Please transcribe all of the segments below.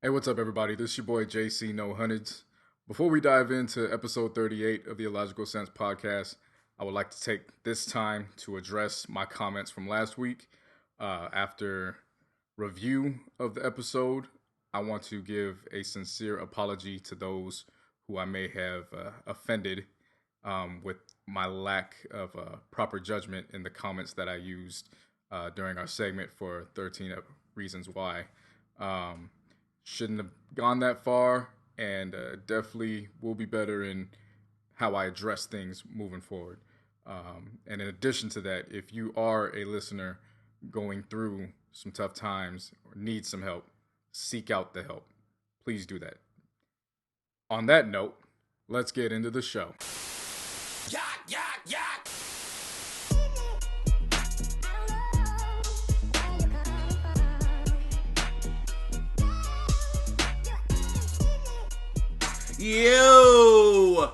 Hey, what's up, everybody? This is your boy JC No Hundreds. Before we dive into episode 38 of the Illogical Sense podcast, I would like to take this time to address my comments from last week. After review of the episode, I want to give a sincere apology to those who I may have offended with my lack of proper judgment in the comments that I used during our segment for 13 Reasons Why. Shouldn't have gone that far, and definitely will be better in how I address things moving forward. And in addition to that, if you are a listener going through some tough times or need some help, seek out the help. Please do that. On that note, let's get into the show. Yak, yak, yak. Yo.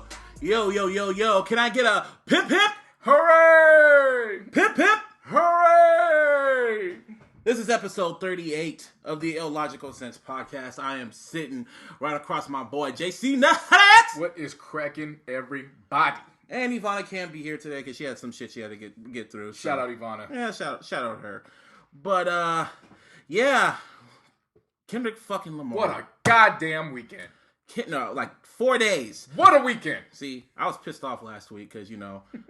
Can I get a pip pip? Hooray! Pip pip? Hooray! This is episode 38 of the Illogical Sense podcast. I am sitting right across my boy JC Nuts. What is cracking, everybody? And Ivana can't be here today because she had some shit she had to get through. Shout out Ivana. Yeah, shout out her. But yeah. Kendrick fucking Lamar. What a goddamn weekend. No, like 4 days. What a weekend. See, I was pissed off last week because,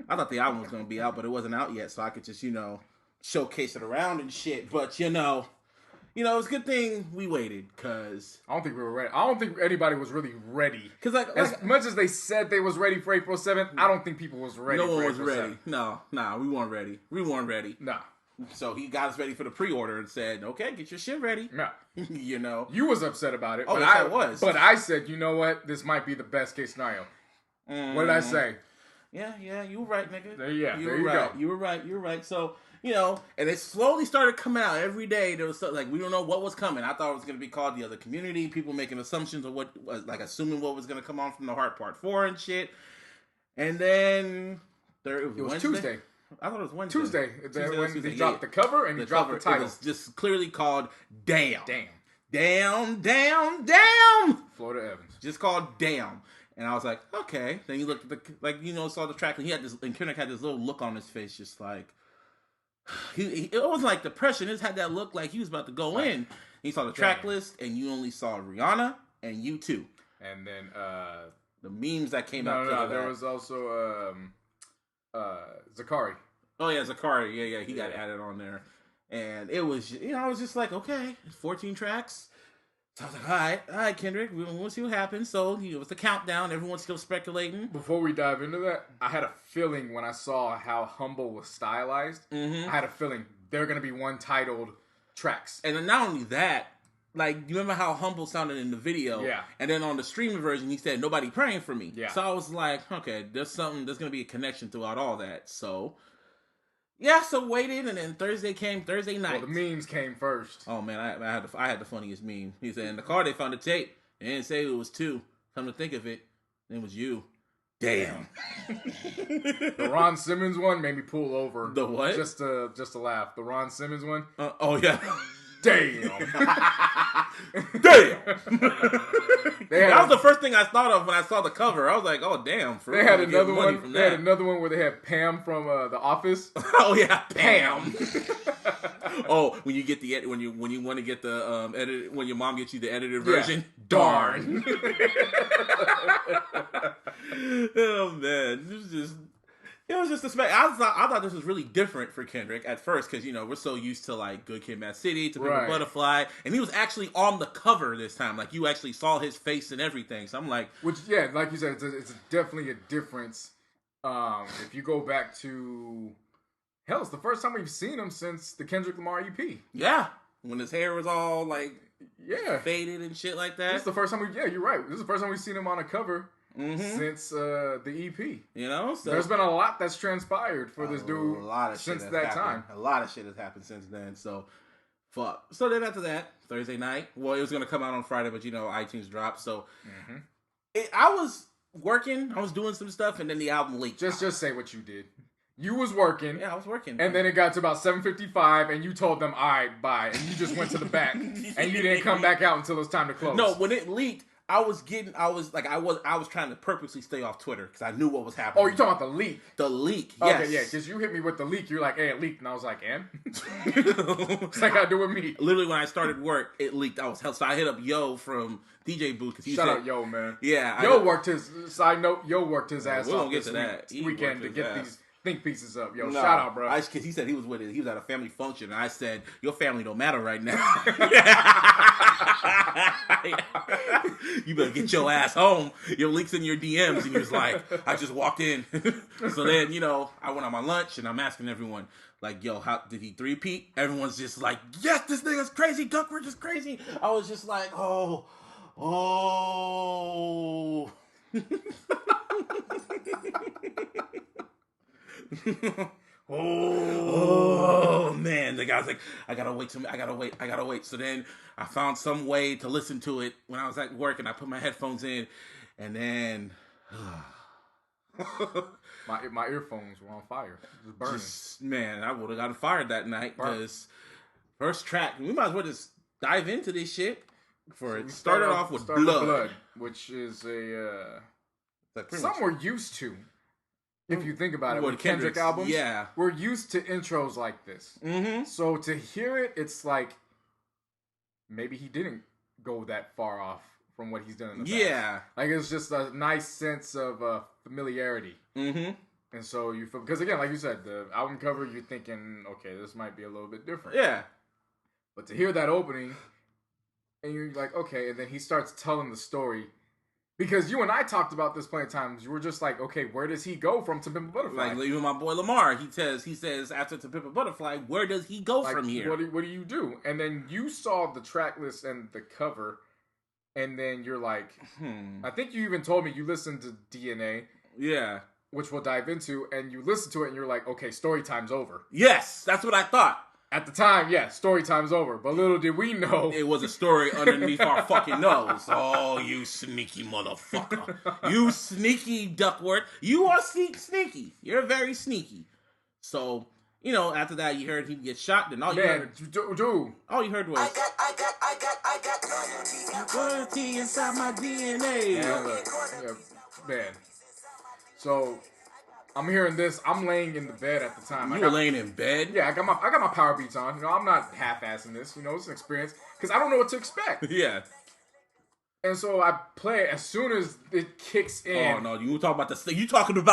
I thought the album was going to be out, but it wasn't out yet, so I could just, showcase it around and shit. But, it was a good thing we waited, because... I don't think we were ready. I don't think anybody was really ready. Because, as much as they said they was ready for April 7th, I don't think people was ready for April 7th. No one was ready. No, we weren't ready. We weren't ready. Nah. So he got us ready for the pre-order and said, okay, get your shit ready. Nah. You was upset about it. Oh, but yes, I was. But I said, you know what? This might be the best case scenario. What did I say? Yeah, you were right, nigga. There you right. go. You were right. So, and it slowly started coming out every day. There was stuff, like, we don't know what was coming. I thought it was going to be called The Other Community. People making assumptions of what was, like, assuming what was going to come on from The Heart Part 4 and shit. And then... It was Tuesday. I thought it was Wednesday. Tuesday. When he dropped the cover and he dropped the title. It was just clearly called Damn. Damn. Florida Evans. Just called Damn. And I was like, okay. Then you looked at saw the track, and Kendrick had this little look on his face, just like, it wasn't like depression. It just had that look like he was about to go in. He saw the track list, and you only saw Rihanna and U2. And then, the memes that came out. No, there was also, Zakari. Oh yeah, Zakari. Yeah, he got added on there. And it was, I was just like, okay, 14 tracks. So I was like, all right, Kendrick, we'll see what happens. So, it was the countdown. Everyone's still speculating. Before we dive into that, I had a feeling when I saw how Humble was stylized, I had a feeling there are going to be one titled tracks. And then not only that, like, you remember how Humble sounded in the video? Yeah. And then on the streaming version, he said, nobody praying for me. Yeah. So I was like, okay, there's going to be a connection throughout all that. So, yeah, so waited, and then Thursday night. Well, the memes came first. Oh, man, I had the funniest meme. He said, in the car, they found a tape. They didn't say it was two. Come to think of it, it was you. Damn. The Ron Simmons one made me pull over. The what? Just to laugh. The Ron Simmons one. Oh, yeah. Damn. Damn. That was the first thing I thought of when I saw the cover. I was like, oh, damn. They had another one. They had another one where they had Pam from The Office. Oh, yeah. Pam. Oh, when you get when you want to get the edit, when your mom gets you the edited version. Yeah. Darn. Oh, man. It was just I thought this was really different for Kendrick at first because, we're so used to, like, Good Kid, Mad City, To Pimp a Butterfly, and he was actually on the cover this time. Like, you actually saw his face and everything. So I'm like... Which, yeah, like you said, it's definitely a difference. If you go back to... Hell, it's the first time we've seen him since the Kendrick Lamar EP. Yeah. When his hair was all, like, yeah, faded and shit like that. This is the first time you're right. This is the first time we've seen him on a cover. Since the EP. So there's been a lot that's transpired for this dude since that time. A lot of shit has happened since then, so fuck. So then after that, Thursday night, well, it was going to come out on Friday, but iTunes dropped, so I was working, I was doing some stuff, and then the album leaked. Just say what you did. You was working. Yeah, I was working. And then it got to about 7:55, and you told them, all right, bye. And you just went to the back. And you didn't come back out until it was time to close. No, when it leaked, I was trying to purposely stay off Twitter because I knew what was happening. Oh, you're talking about the leak? The leak, yes. Okay, yeah, because you hit me with the leak. You're like, hey, it leaked. And I was like, and? What's that got to do with me? Literally, when I started work, it leaked. So I hit up Yo from DJ Booth. Shout out Yo, man. Yeah. Yo worked his ass off this weekend to get these think pieces up. Yo, no, shout out, bro. Because he said he was with it. He was at a family function, and I said, your family don't matter right now. You better get your ass home. Your links in your DMs, and he was like, I just walked in. So then, I went on my lunch, and I'm asking everyone, like, yo, how did he three-peat? Everyone's just like, yes, this nigga's crazy. Duckworth is crazy. I was just like, oh. Oh man, the guy's like, I gotta wait. So then I found some way to listen to it when I was at work, and I put my headphones in, and then my earphones were on fire. It was burning. Man, I would have gotten fired that night because first track. We might as well just dive into this shit. It started off with Blood, which is something we're used to. If you think about it, with Kendrick albums, yeah, we're used to intros like this. Mm-hmm. So to hear it, it's like maybe he didn't go that far off from what he's done in the past. Yeah, like it's just a nice sense of familiarity. Mm-hmm. And so you feel, because again, like you said, the album cover, you're thinking, okay, this might be a little bit different. Yeah, but to hear that opening, and you're like, okay, and then he starts telling the story. Because you and I talked about this plenty of times. You were just like, okay, where does he go from To Pimp a Butterfly? Like even my boy Lamar, he says after To Pimp a Butterfly, where does he go from here? What do you do? And then you saw the track list and the cover, and then you're like, I think you even told me you listened to DNA. Yeah. Which we'll dive into, and you listen to it and you're like, okay, story time's over. Yes, that's what I thought. At the time, yeah, story time's over. But little did we know, it was a story underneath our fucking nose. Oh, you sneaky motherfucker. You sneaky Duckworth. You are sneaky. You're very sneaky. So, after that, you heard he get shot. Then all you heard... All you heard was... I got loyalty inside my DNA. Yeah, man. So... I'm hearing this. I'm laying in the bed at the time. You were laying in bed? Yeah, I got my power beats on. I'm not half-assing this. It's an experience because I don't know what to expect. Yeah. And so I play it as soon as it kicks in. Oh no, you talking about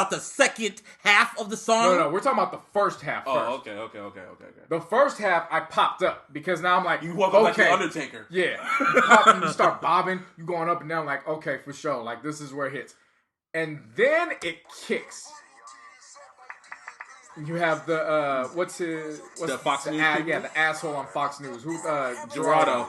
the second half of the song? No, we're talking about the first half first. Oh, okay. The first half I popped up because now I'm like, you woke up like the Undertaker. Yeah. You pop and you start bobbing. You going up and down like, okay, for sure. Like this is where it hits. And then it kicks. You have the the Fox News? Yeah, the asshole on Fox News. Who Gerardo.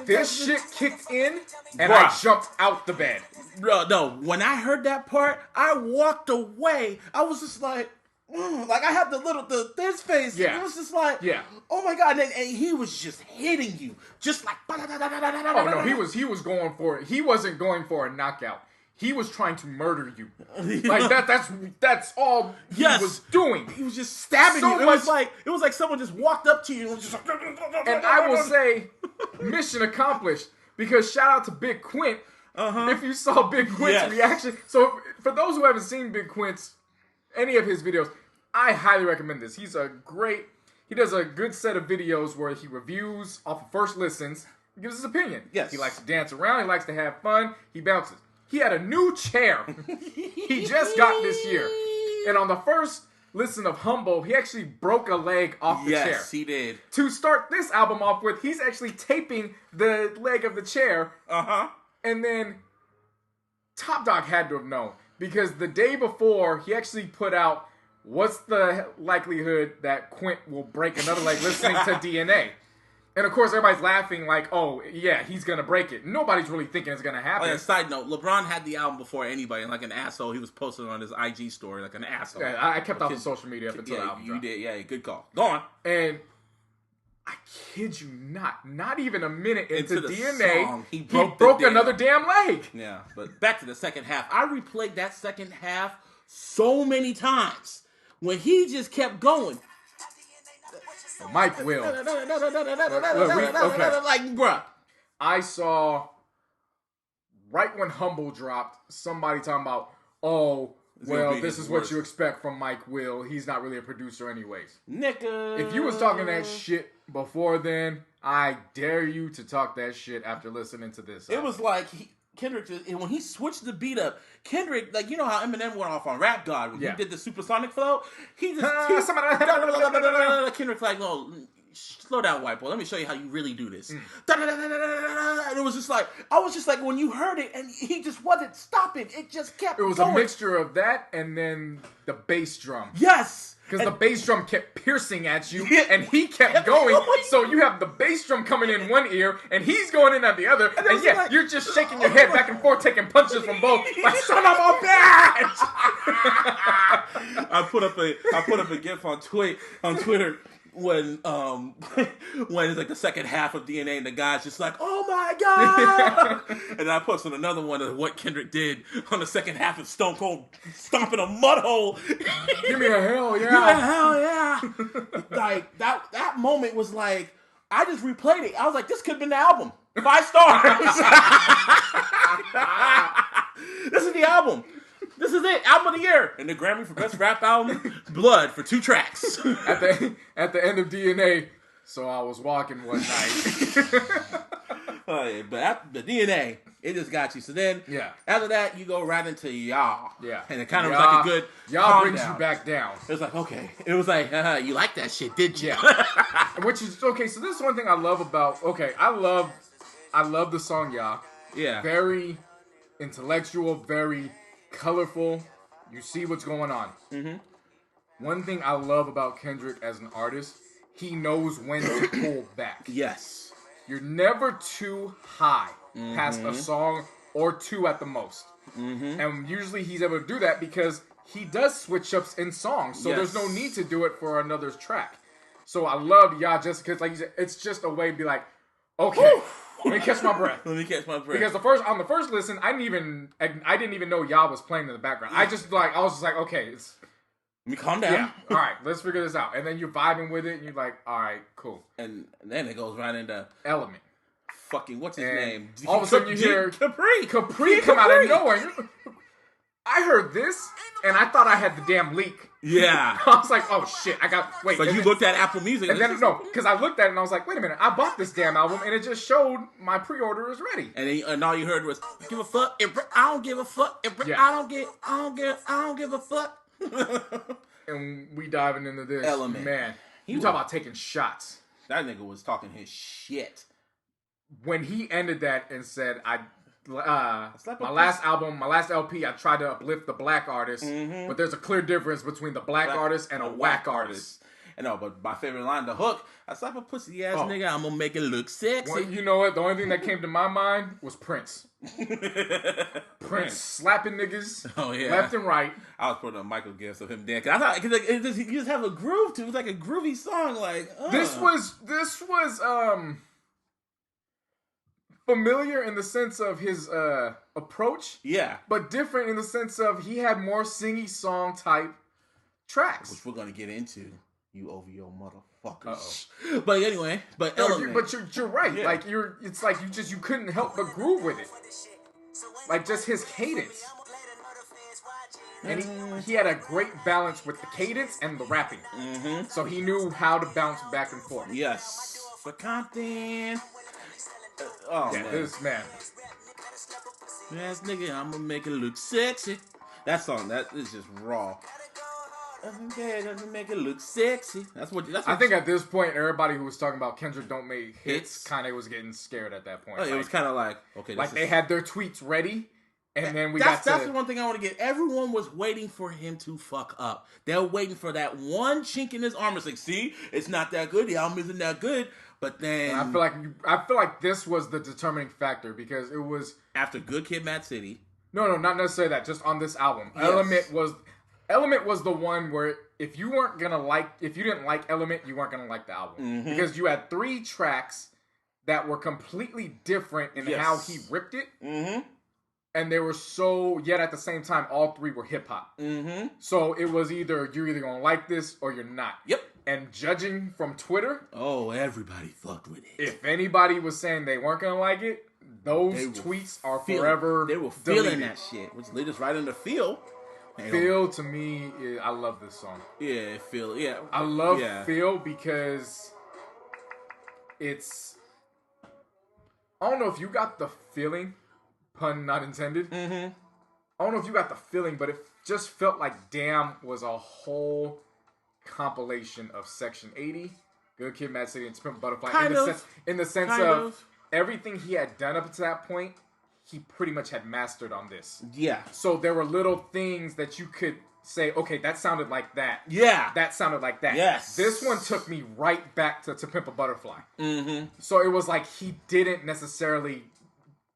This shit kicked in and I jumped out the bed. Bro, no, when I heard that part, I walked away. I was just like, like I had this face. Yeah. It was just like, yeah. Oh my god, and he was just hitting you, just like. Oh no, he was going for it. He wasn't going for a knockout. He was trying to murder you. Like that's all he was doing. He was just stabbing you. It was like someone just walked up to you and was just like, and I will say, mission accomplished. Because shout out to Big Quint. If you saw Big Quint's reaction. So for those who haven't seen Big Quint's any of his videos, I highly recommend this. He does a good set of videos where he reviews off of first listens. He gives his opinion. Yes. He likes to dance around. He likes to have fun. He bounces. He had a new chair he just got this year. And on the first listen of Humble, he actually broke a leg off the chair. Yes, he did. To start this album off with, he's actually taping the leg of the chair. And then Top Dog had to have known. Because the day before, he actually put out, what's the likelihood that Quint will break another leg listening to DNA? And of course, everybody's laughing like, oh, yeah, he's going to break it. Nobody's really thinking it's going to happen. Oh, yeah, side note, LeBron had the album before anybody, and like an asshole, he was posting on his IG story like an asshole. Yeah, I kept off of social media up until the album dropped. You did, yeah, good call. Go on. And I kid you not even a minute into the DNA, song, he broke another damn leg. Yeah, but back to the second half. I replayed that second half so many times when he just kept going. Mike Will. Like, bruh. I saw right when Humble dropped, somebody talking about, oh, well, this is what you expect from Mike Will. He's not really a producer anyways. Nigga. If you was talking that shit before then, I dare you to talk that shit after listening to this. It was like Kendrick, when he switched the beat up, Kendrick, like, you know how Eminem went off on Rap God when he did the supersonic flow? He just... Kendrick's like, no, slow down, white boy. Let me show you how you really do this. And it was just like, I was just like, when you heard it, and he just wasn't stopping. It just kept going. It was a mixture of that and then the bass drum. Yes! Because the bass drum kept piercing at you, and he kept going. So you have the bass drum coming in one ear, and he's going in at the other. And yeah, like, you're just shaking your head back and forth, taking punches from both. Like, son of a bitch! I put up a gif on Twitter when it's like the second half of DNA and the guy's just like, oh my god. And I posted another one of what Kendrick did on the second half of Stone Cold stomping a mud hole. Give me a hell yeah. Give me a hell yeah. Like that moment was like, I just replayed it. I was like, this could have been the album. 5 stars. This is the album. This is it, album of the year, and the Grammy for best rap album, Blood for 2 tracks. At the end of DNA, so I was walking one night. But the DNA, it just got you. So then, after that, you go right into Y'all. Yeah, and it kind of was like a good Y'all brings you back down. It was like, okay, it was like, you like that shit, did you? Which is okay. So this is one thing I love about. Okay, I love the song Y'all. Yeah, very intellectual, very colorful. You see what's going on. Mm-hmm. One thing I love about Kendrick as an artist, he knows when to pull back. Yes. You're never too high past a song or 2 at the most. Mm-hmm. And usually he's able to do that because he does switch ups in songs. So there's no need to do it for another track. So I love Y'all just because, like you said, it's just a way to be like, okay. Woo! Let me catch my breath. Because on the first listen, I didn't even know Y'all was playing in the background. I was just like, okay, let me calm down. Yeah, all right, let's figure this out. And then you're vibing with it, and you're like, all right, cool. And then it goes right into Element. Fucking what's his name? All of a sudden you hear Capri come out of nowhere. I heard this, and I thought I had the damn leak. Yeah. I was like, oh shit, wait. So you looked at Apple Music. And then, no, because I looked at it and I was like, wait a minute, I bought this damn album and it just showed my pre-order is ready. And all you heard was, give a fuck, I don't give a fuck, I don't give a fuck. And we diving into this. Element. Man, you talk about taking shots. That nigga was talking his shit. When he ended that and said, my last album, my last LP, I tried to uplift the black artist, but there's a clear difference between the black artist and a whack artist. I know, but my favorite line, the hook, I slap a pussy ass nigga, I'm gonna make it look sexy. Well, you know what? The only thing that came to my mind was Prince. Prince slapping niggas left and right. I was putting up Michael gifts of him dancing. I thought because he just have a groove to it. It was like a groovy song. Like this was familiar in the sense of his approach. Yeah. But different in the sense of he had more singy song type tracks. Which we're going to get into, you OVO motherfuckers. Uh-oh. But anyway, Element. But you're right. Yeah. Like it's like you couldn't help but groove with it. Like just his cadence. And he had a great balance with the cadence and the rapping. Mm-hmm. So he knew how to bounce back and forth. Yes. For Compton. Man. This man. Yes, nigga, I'm gonna make it look sexy. That song, that is just raw. Doesn't make it look sexy. That's what I think at this point, everybody who was talking about Kendrick don't make hits kind of was getting scared at that point. It was kind of like, okay. Like they had their tweets ready. And then that's the one thing I want to get. Everyone was waiting for him to fuck up. They're waiting for that one chink in his armor. It's like, see, it's not that good. The album isn't that good. But then and I feel like this was the determining factor because it was after Good Kid, Mad City. No, not necessarily that. Just on this album, yes. Element was Element was the one where if you didn't like Element, you weren't gonna like the album because you had 3 tracks that were completely different in how he ripped it, and they were yet at the same time, all 3 were hip hop. So it was you're either gonna like this or you're not. Yep. And judging from Twitter, everybody fucked with it. If anybody was saying they weren't gonna like it, those tweets are forever. They were feeling that shit, which led us right into Feel. Feel to me, I love this song. Yeah, Feel. Yeah, I love Feel because it's. I don't know if you got the feeling, pun not intended. I don't know if you got the feeling, but it just felt like Damn was a whole compilation of Section 80, Good Kid, Mad City, and To Pimp a Butterfly. In the sense of everything he had done up to that point, he pretty much had mastered on this. Yeah. So there were little things that you could say, okay, that sounded like that. Yeah. That sounded like that. Yes. This one took me right back to Pimp a Butterfly. So it was like he didn't necessarily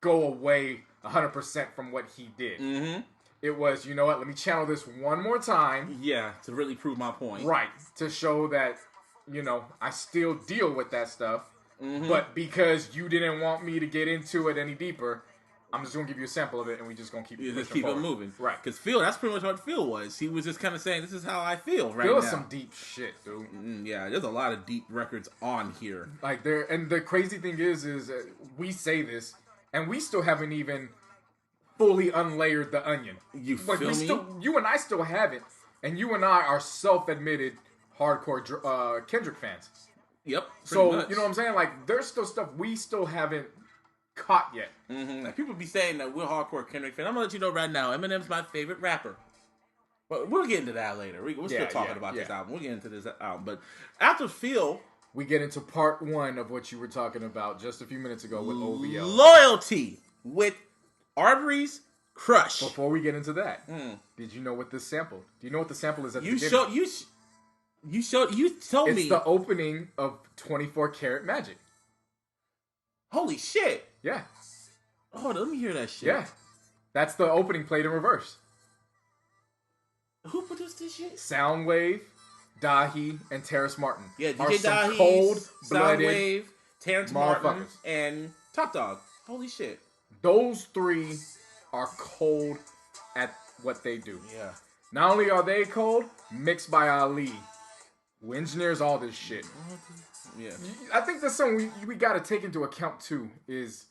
go away 100% from what he did. It was, you know what, let me channel this one more time. Yeah, to really prove my point. Right. To show that, I still deal with that stuff. But because you didn't want me to get into it any deeper, I'm just going to give you a sample of it, and we just going to keep it moving. Right. Because Feel, that's pretty much what Feel was. He was just kind of saying, this is how I feel right now. Feel is some deep shit, dude. Yeah, there's a lot of deep records on here. And the crazy thing is we say this, and we still haven't even fully unlayered the onion. You feel me? You and I still haven't, and you and I are self-admitted hardcore Kendrick fans. Yep. So, much. You know what I'm saying? Like, there's still stuff we still haven't caught yet. Like, people be saying that we're hardcore Kendrick fans. I'm gonna let you know right now, Eminem's my favorite rapper. But we'll get into that later. We're still talking about this album. We'll get into this album. But after Feel, we get into part 1 of what you were talking about just a few minutes ago with OVL. Loyalty with Arbery's Crush. Before we get into that, did you know what this sample? Do you know what the sample is at the beginning? You told me. It's the opening of 24 Karat Magic. Holy shit. Yeah. Oh, let me hear that shit. Yeah. That's the opening played in reverse. Who produced this shit? Soundwave, Dahi, and Terrace Martin. Yeah, DJ Dahi, cold-blooded Soundwave, Terrace Martin, and Top Dog. Holy shit. Those 3 are cold at what they do. Yeah. Not only are they cold, mixed by Ali, who engineers all this shit. Yeah. I think that's something we got to take into account too. Is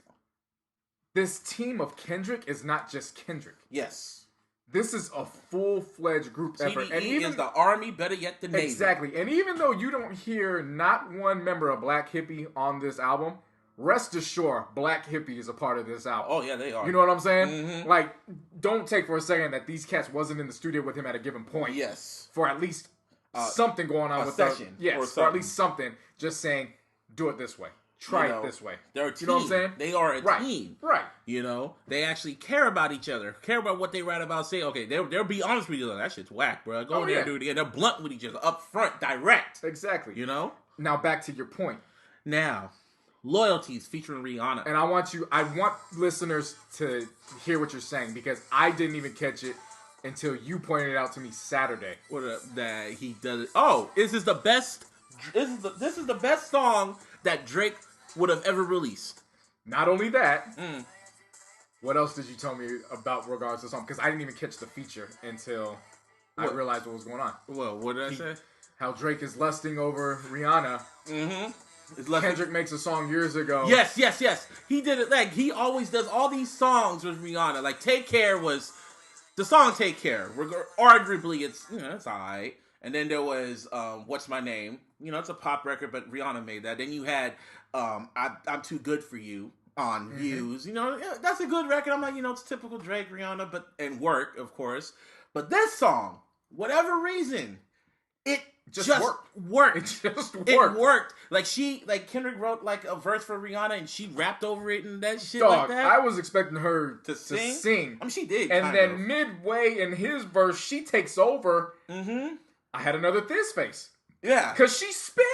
this team of Kendrick is not just Kendrick. Yes. This is a full-fledged group effort. And even is the Army, better yet the Navy. Exactly. And even though you don't hear not one member of Black Hippie on this album, rest assured, Black Hippie is a part of this album. Oh, yeah, they are. You know what I'm saying? Like, don't take for a second that these cats wasn't in the studio with him at a given point. Yes. For at least something going on with session. Yes, or at least something. Just saying, do it this way. Try it this way. They're a team. You know what I'm saying? They are a team. Right. You know, they actually care about each other, care about what they write about. Say, okay, they'll be honest with each other. That shit's whack, bro. Go in there and do it again. They're blunt with each other, up front, direct. Exactly. You know? Now, back to your point. Now, Loyalties featuring Rihanna. And I want listeners to hear what you're saying because I didn't even catch it until you pointed it out to me Saturday. That he does it. Oh, this is the best song that Drake would have ever released. Not only that, what else did you tell me about regards to the song? Because I didn't even catch the feature until I realized what was going on. Well, what did I say? How Drake is lusting over Rihanna. Kendrick makes a song years ago. Yes. He did it. Like, he always does all these songs with Rihanna. Like, Take Care was the song Take Care. Arguably, it's alright. And then there was What's My Name? It's a pop record, but Rihanna made that. Then you had I'm Too Good For You on Views. That's a good record. I'm like, it's typical Drake, Rihanna, and Work, of course. But this song, whatever reason, it just worked. It just worked. It worked. Like Kendrick wrote like a verse for Rihanna and she rapped over it and that shit like that. I was expecting her to sing. I mean, she did. And then midway in his verse, she takes over. I had another Thiz face. Yeah. Because she spit.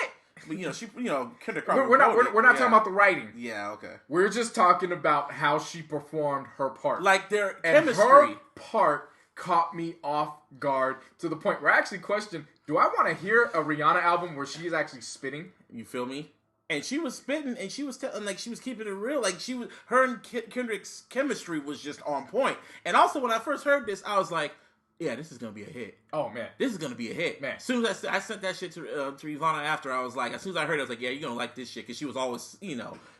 But, Kendrick we're not talking about the writing. Yeah, okay. We're just talking about how she performed her part. Like their and chemistry. her part caught me off guard to the point where I actually questioned, do I want to hear a Rihanna album where she is actually spitting? You feel me? And she was spitting, and she was telling, like, she was keeping it real. Like, her and Kendrick's chemistry was just on point. And also, when I first heard this, I was like, yeah, this is gonna be a hit. Oh man, this is gonna be a hit, man. As soon as I sent that shit to Ivana after, I was like, as soon as I heard it, I was like, yeah, you're gonna like this shit, because she was always,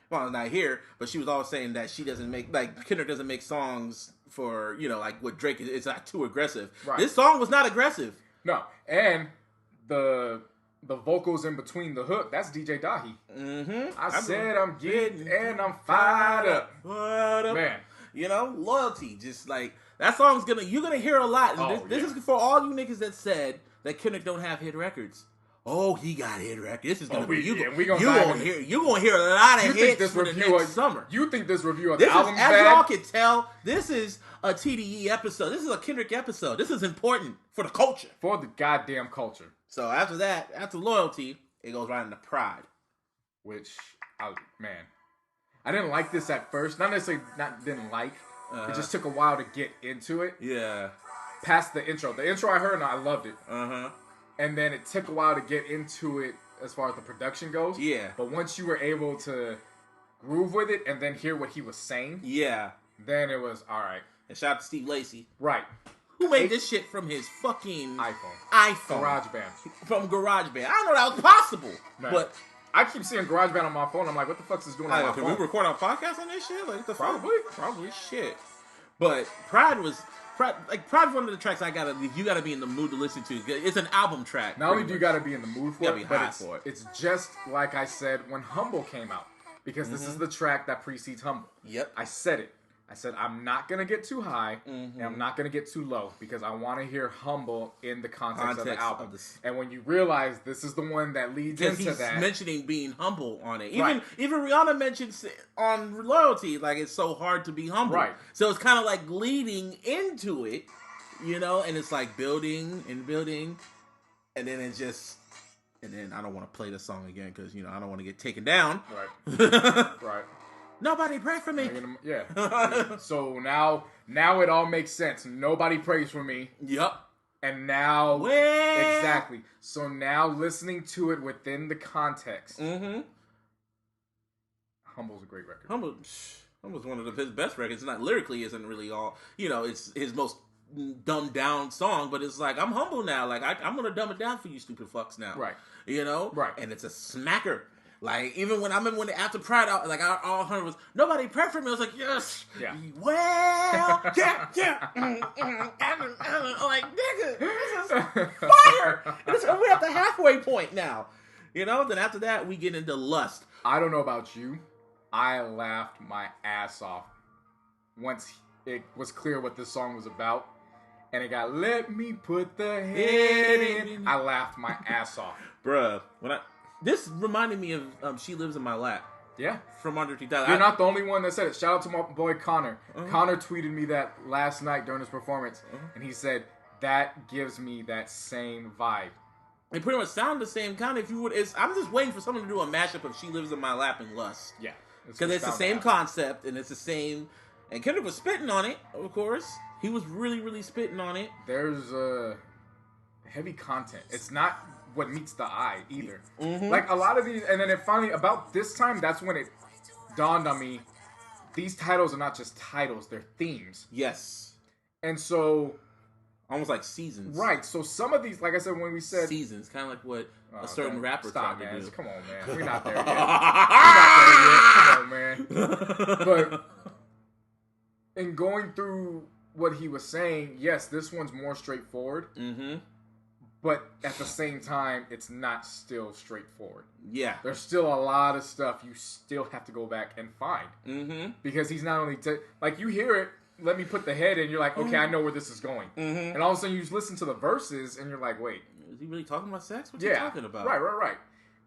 well, not here, but she was always saying that she doesn't make, like, Kendrick doesn't make songs for, like what Drake is. It's not too aggressive. Right. This song was not aggressive. No, and the vocals in between the hook, that's DJ Dahi. Mm-hmm. I said I'm getting and I'm fired up. Man. Loyalty. Just like, that song's you're gonna hear a lot. And this is for all you niggas that said that Kendrick don't have hit records. Oh, he got hit records. This is gonna be you're gonna hear a lot of hits for the next summer. You think this review of the album's bad? As y'all can tell, this is a TDE episode. This is a Kendrick episode. This is important for the culture. For the goddamn culture. So after Loyalty, it goes right into Pride. Which, I didn't like this at first. Not necessarily didn't like. It just took a while to get into it. Yeah. Past the intro. The intro I heard and I loved it. Uh-huh. And then it took a while to get into it as far as the production goes. Yeah. But once you were able to groove with it and then hear what he was saying. Yeah. Then it was, all right. And shout out to Steve Lacy. Right. Who made this shit from his fucking iPhone. GarageBand. From GarageBand. I don't know that was possible. Man. But I keep seeing GarageBand on my phone. I'm like, what the fuck's this doing on my phone? Can we record our podcast on this shit? Like, what the Probably. fuck? Probably shit. But Pride was one of the tracks you gotta be in the mood to listen to. It's an album track. Not only do you gotta be in the mood for it, but for it. It's just like I said when Humble came out. Because this is the track that precedes Humble. Yep. I said it. I said, I'm not going to get too high, and I'm not going to get too low, because I want to hear Humble in the context of the album. And when you realize this is the one that leads into that. He's mentioning being humble on it. Even Rihanna mentions on Loyalty, like, it's so hard to be humble. Right. So it's kind of like leading into it, and it's like building, and then it just... And then I don't want to play the song again, because, I don't want to get taken down. Right. Right. Nobody pray for me. Yeah. So now it all makes sense. Nobody prays for me. Yep. And now... Exactly. So now listening to it within the context. Mm-hmm. Humble's a great record. Humble's one of his best records. It's not lyrically isn't really all... it's his most dumbed down song, but it's like, I'm humble now. Like, I'm going to dumb it down for you stupid fucks now. Right. Right. And it's a smacker. Like, even when I remember when after Pride, all I heard was, nobody prayed for me. I was like, yes. Yeah. Well, yeah. I'm like, nigga, this is fire. We're at the halfway point now. Then after that, we get into Lust. I don't know about you. I laughed my ass off once it was clear what this song was about. And it got, let me put the head in. I laughed my ass off. Bruh, this reminded me of She Lives in My Lap. Yeah. From Under 3000. You're not the only one that said it. Shout out to my boy Connor. Connor tweeted me that last night during his performance. And he said, that gives me that same vibe. It pretty much sounded the same kind. If you would, I'm just waiting for someone to do a mashup of She Lives in My Lap and Lust. Yeah. Because it's the same concept, and it's the same... And Kendrick was spitting on it, of course. He was really, really spitting on it. There's heavy content. It's not... what meets the eye either. Mm-hmm. Like a lot of these, and then it finally, about this time, that's when it dawned on me, these titles are not just titles, they're themes. Yes. And so... almost like seasons. Right, so some of these, like I said, when we said... seasons, kind of like what a certain rapper tried to do. Come on, man. We're not there yet. Come on, man. But in going through what he was saying, yes, this one's more straightforward. Mm-hmm. But at the same time, it's not still straightforward. Yeah. There's still a lot of stuff you still have to go back and find. Mm-hmm. Because he's not only... like, you hear it, let me put the head in, you're like, okay, I know where this is going. Mm-hmm. And all of a sudden, you just listen to the verses, and you're like, wait. Is he really talking about sex? What's he talking about? Right.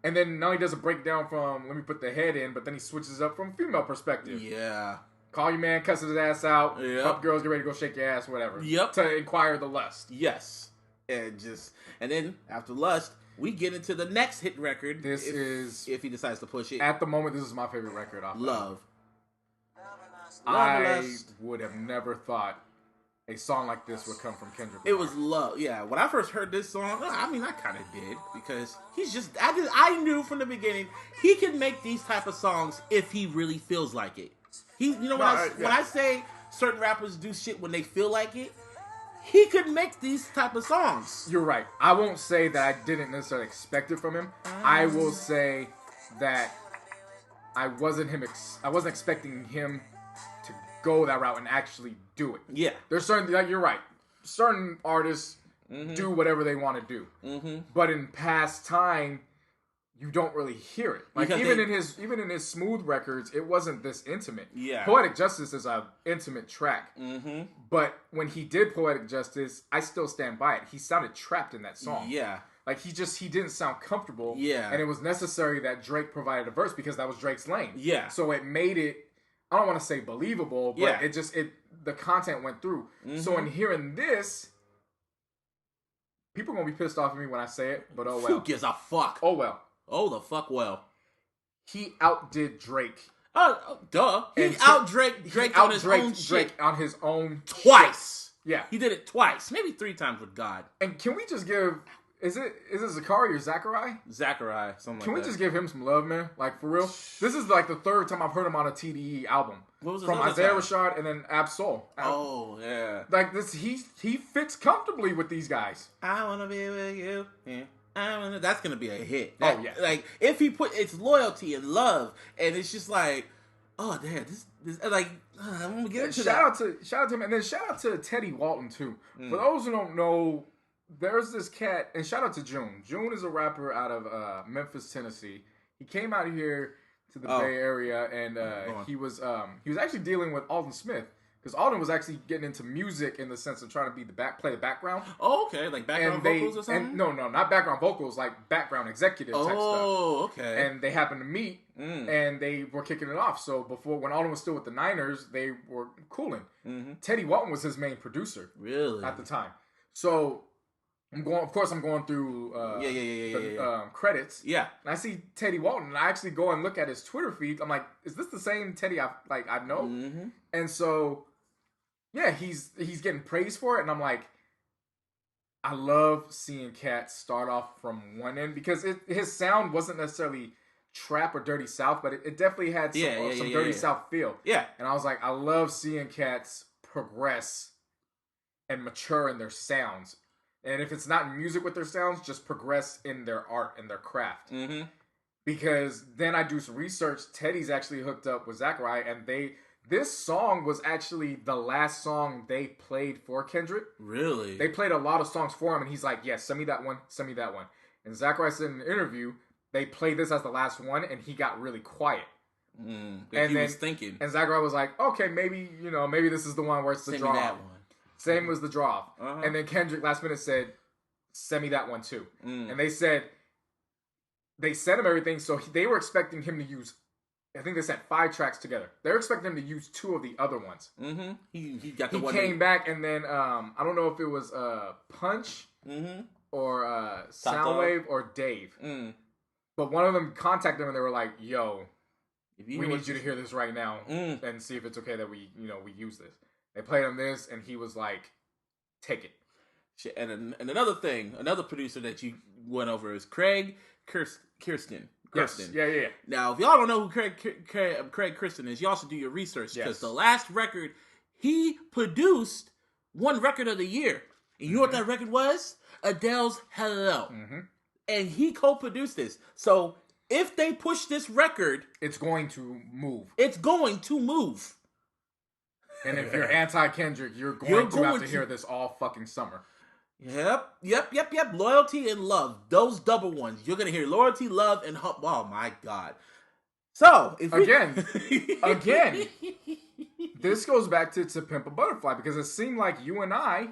And then not only does it break down from, let me put the head in, but then he switches up from female perspective. Yeah. Call your man, cuss his ass out. Yep. Help girls get ready to go shake your ass, whatever. Yep. To inquire the lust. Yes. And then after Lust, we get into the next hit record. If he decides to push it. At the moment, this is my favorite record off Love. I would have never thought a song like this would come from Kendrick Lamar. It was love. Yeah, when I first heard this song, I mean, I kind of did because I knew from the beginning he can make these type of songs if he really feels like it. When I say certain rappers do shit when they feel like it, he could make these type of songs. You're right. I won't say that I didn't necessarily expect it from him. I will say that I wasn't expecting him to go that route and actually do it. Yeah. There's certain, like, you're right. Certain artists do whatever they want to do. Mm-hmm. But in past time, you don't really hear it. Like, even in his smooth records, it wasn't this intimate. Yeah. Poetic Justice is an intimate track. Mm-hmm. But when he did Poetic Justice, I still stand by it. He sounded trapped in that song. Yeah. Like, he didn't sound comfortable. Yeah. And it was necessary that Drake provided a verse because that was Drake's lane. Yeah. So it made it, I don't want to say believable, but yeah. The content went through. Mm-hmm. So in hearing this, people are going to be pissed off at me when I say it, but oh well. Who gives a fuck? Oh well. Oh the fuck well. He outdid Drake. Duh. He Drake on his own shit. Drake on his own twice. Shit. Yeah. He did it twice. Maybe 3 times with God. And can we just give... Is it Zachary or Zachary? Zachary, something like that. Can we just give him some love, man? Like, for real? This is like the 3rd time I've heard him on a TDE album. What was from Isaiah Rashad and then Ab-Soul. Oh, yeah. Like, this, he fits comfortably with these guys. I want to be with you. Yeah. That's going to be a hit. Oh, yeah. Like, if he it's loyalty and love, and it's just like, oh, damn, this like, I'm going to get into that. Shout out to him, and then shout out to Teddy Walton, too. For those who don't know, there's this cat, and shout out to June. June is a rapper out of Memphis, Tennessee. He came out here to the Bay Area, and he was actually dealing with Alden Smith, because Alden was actually getting into music in the sense of trying to be play the background. Oh, okay, like background vocals or something. No, not background vocals, like background executive type stuff. Oh, okay. And they happened to meet, and they were kicking it off. So when Alden was still with the Niners, they were cooling. Mm-hmm. Teddy Walton was his main producer, really, at the time. So. I'm going through credits. Yeah. And I see Teddy Walton, and I actually go and look at his Twitter feed. I'm like, is this the same Teddy I know? Mm-hmm. And so, yeah, he's getting praised for it, and I'm like, I love seeing cats start off from one end because his sound wasn't necessarily trap or dirty south, but it definitely had some dirty south feel. Yeah. And I was like, I love seeing cats progress and mature in their sounds. And if it's not in music with their sounds, just progress in their art and their craft. Mm-hmm. Because then I do some research. Teddy's actually hooked up with Zachary, and this song was actually the last song they played for Kendrick. Really? They played a lot of songs for him, and he's like, yes, send me that one, send me that one. And Zachary said in an interview, they played this as the last one, and he got really quiet. And he was thinking. And Zachary was like, okay, maybe this is the one where it's the draw. Send me that one. Same was the draw. Uh-huh. And then Kendrick last minute said, send me that one too. And they sent him everything, so they were expecting him to use, I think they sent 5 tracks together. They were expecting him to use 2 of the other ones. Mm-hmm. He came back, and then, I don't know if it was Punch or Soundwave or Dave. But one of them contacted him, and they were like, yo, we need you to hear this right now and see if it's okay that we use this. They played him this, and he was like, take it. And another producer that you went over is Craig Kirsten. Yes. Yeah. Now, if y'all don't know who Craig Kirsten is, y'all should do your research, because the last record, he produced one record of the year. And you know what that record was? Adele's Hello. Mm-hmm. And he co-produced this. So, if they push this record... It's going to move. And if you're anti-Kendrick, you're going to have to hear this all fucking summer. Yep. Loyalty and love. Those double ones. You're going to hear loyalty, love, and hump. Oh, my God. So, Again, this goes back to Pimp a Butterfly, because it seemed like you and I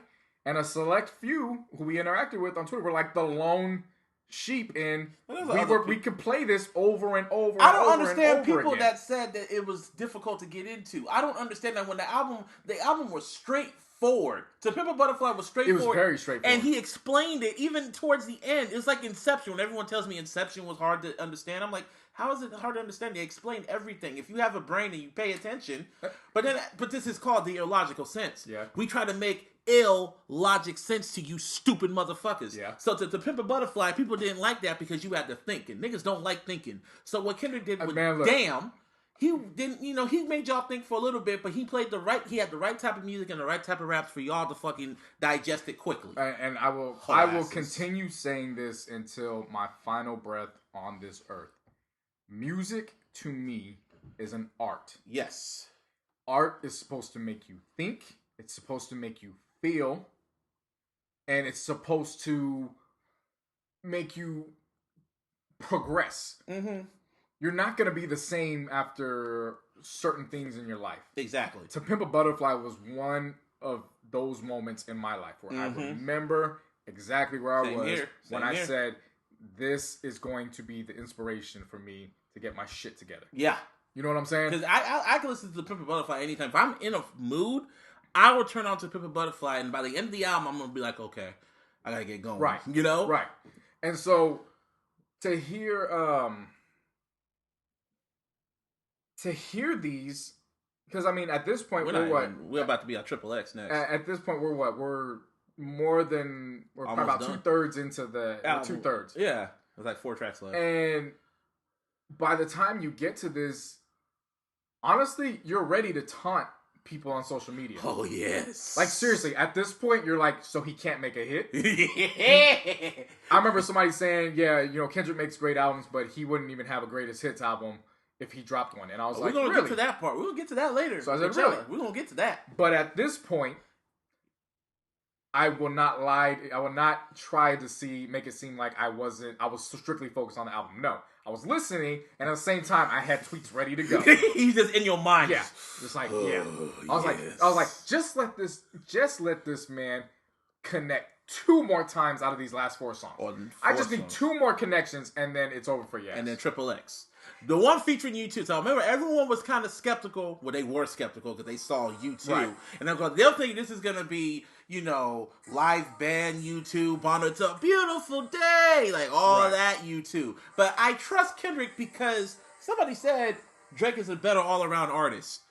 and a select few who we interacted with on Twitter were like the lone sheep, and we could play this over and over. I don't understand people that said that it was difficult to get into. I don't understand that when the album was straightforward. To Pimp a Butterfly was straightforward. It was very straightforward, and he explained it even towards the end. It's like Inception. When everyone tells me Inception was hard to understand, I'm like, How is it hard to understand? They explain everything. If you have a brain and you pay attention, but this is called the illogical sense. Yeah. We try to make illogic sense to you stupid motherfuckers. Yeah. So to Pimp a Butterfly, people didn't like that because you had to think, and niggas don't like thinking. So what Kendrick did with Damn, he didn't, he made y'all think for a little bit, but he had the right type of music and the right type of raps for y'all to fucking digest it quickly. And I will continue saying this until my final breath on this earth. Music, to me, is an art. Yes. Art is supposed to make you think. It's supposed to make you feel. And it's supposed to make you progress. Mm-hmm. You're not going to be the same after certain things in your life. Exactly. To Pimp a Butterfly was one of those moments in my life where I remember exactly where I was when I said, this is going to be the inspiration for me to get my shit together. Yeah. You know what I'm saying? Because I can listen to Pimp a Butterfly anytime. If I'm in a mood, I will turn on to Pimp a Butterfly, and by the end of the album, I'm going to be like, okay, I got to get going. Right. You know? Right. And so, to hear these, because I mean, at this point, we're about to be on Triple X next. At this point, we're what? We're probably about 2/3 into the album. 2/3. Yeah. There's like 4 tracks left. And by the time you get to this, honestly, you're ready to taunt people on social media. Oh, yes. Like, seriously, at this point, you're like, so he can't make a hit? I remember somebody saying, yeah, Kendrick makes great albums, but he wouldn't even have a greatest hits album if he dropped one. And I was like, we're going to get to that part. We're going to get to that later. So I said, really? We're going to get to that. But at this point, I will not lie. I will not try to make it seem like I was strictly focused on the album. No. I was listening, and at the same time, I had tweets ready to go. He's just in your mind. Yeah. Just like, yeah. I was like, just let this man connect 2 more times out of these last 4 songs. I just need 2 more connections, and then it's over for you. And then Triple X. The one featuring U2. So I remember everyone was kind of skeptical. Well, they were skeptical because they saw U2. Right. And they'll think this is going to be, live band U2, Bono, it's a beautiful day. Like all that U2. But I trust Kendrick because somebody said Drake is a better all-around artist.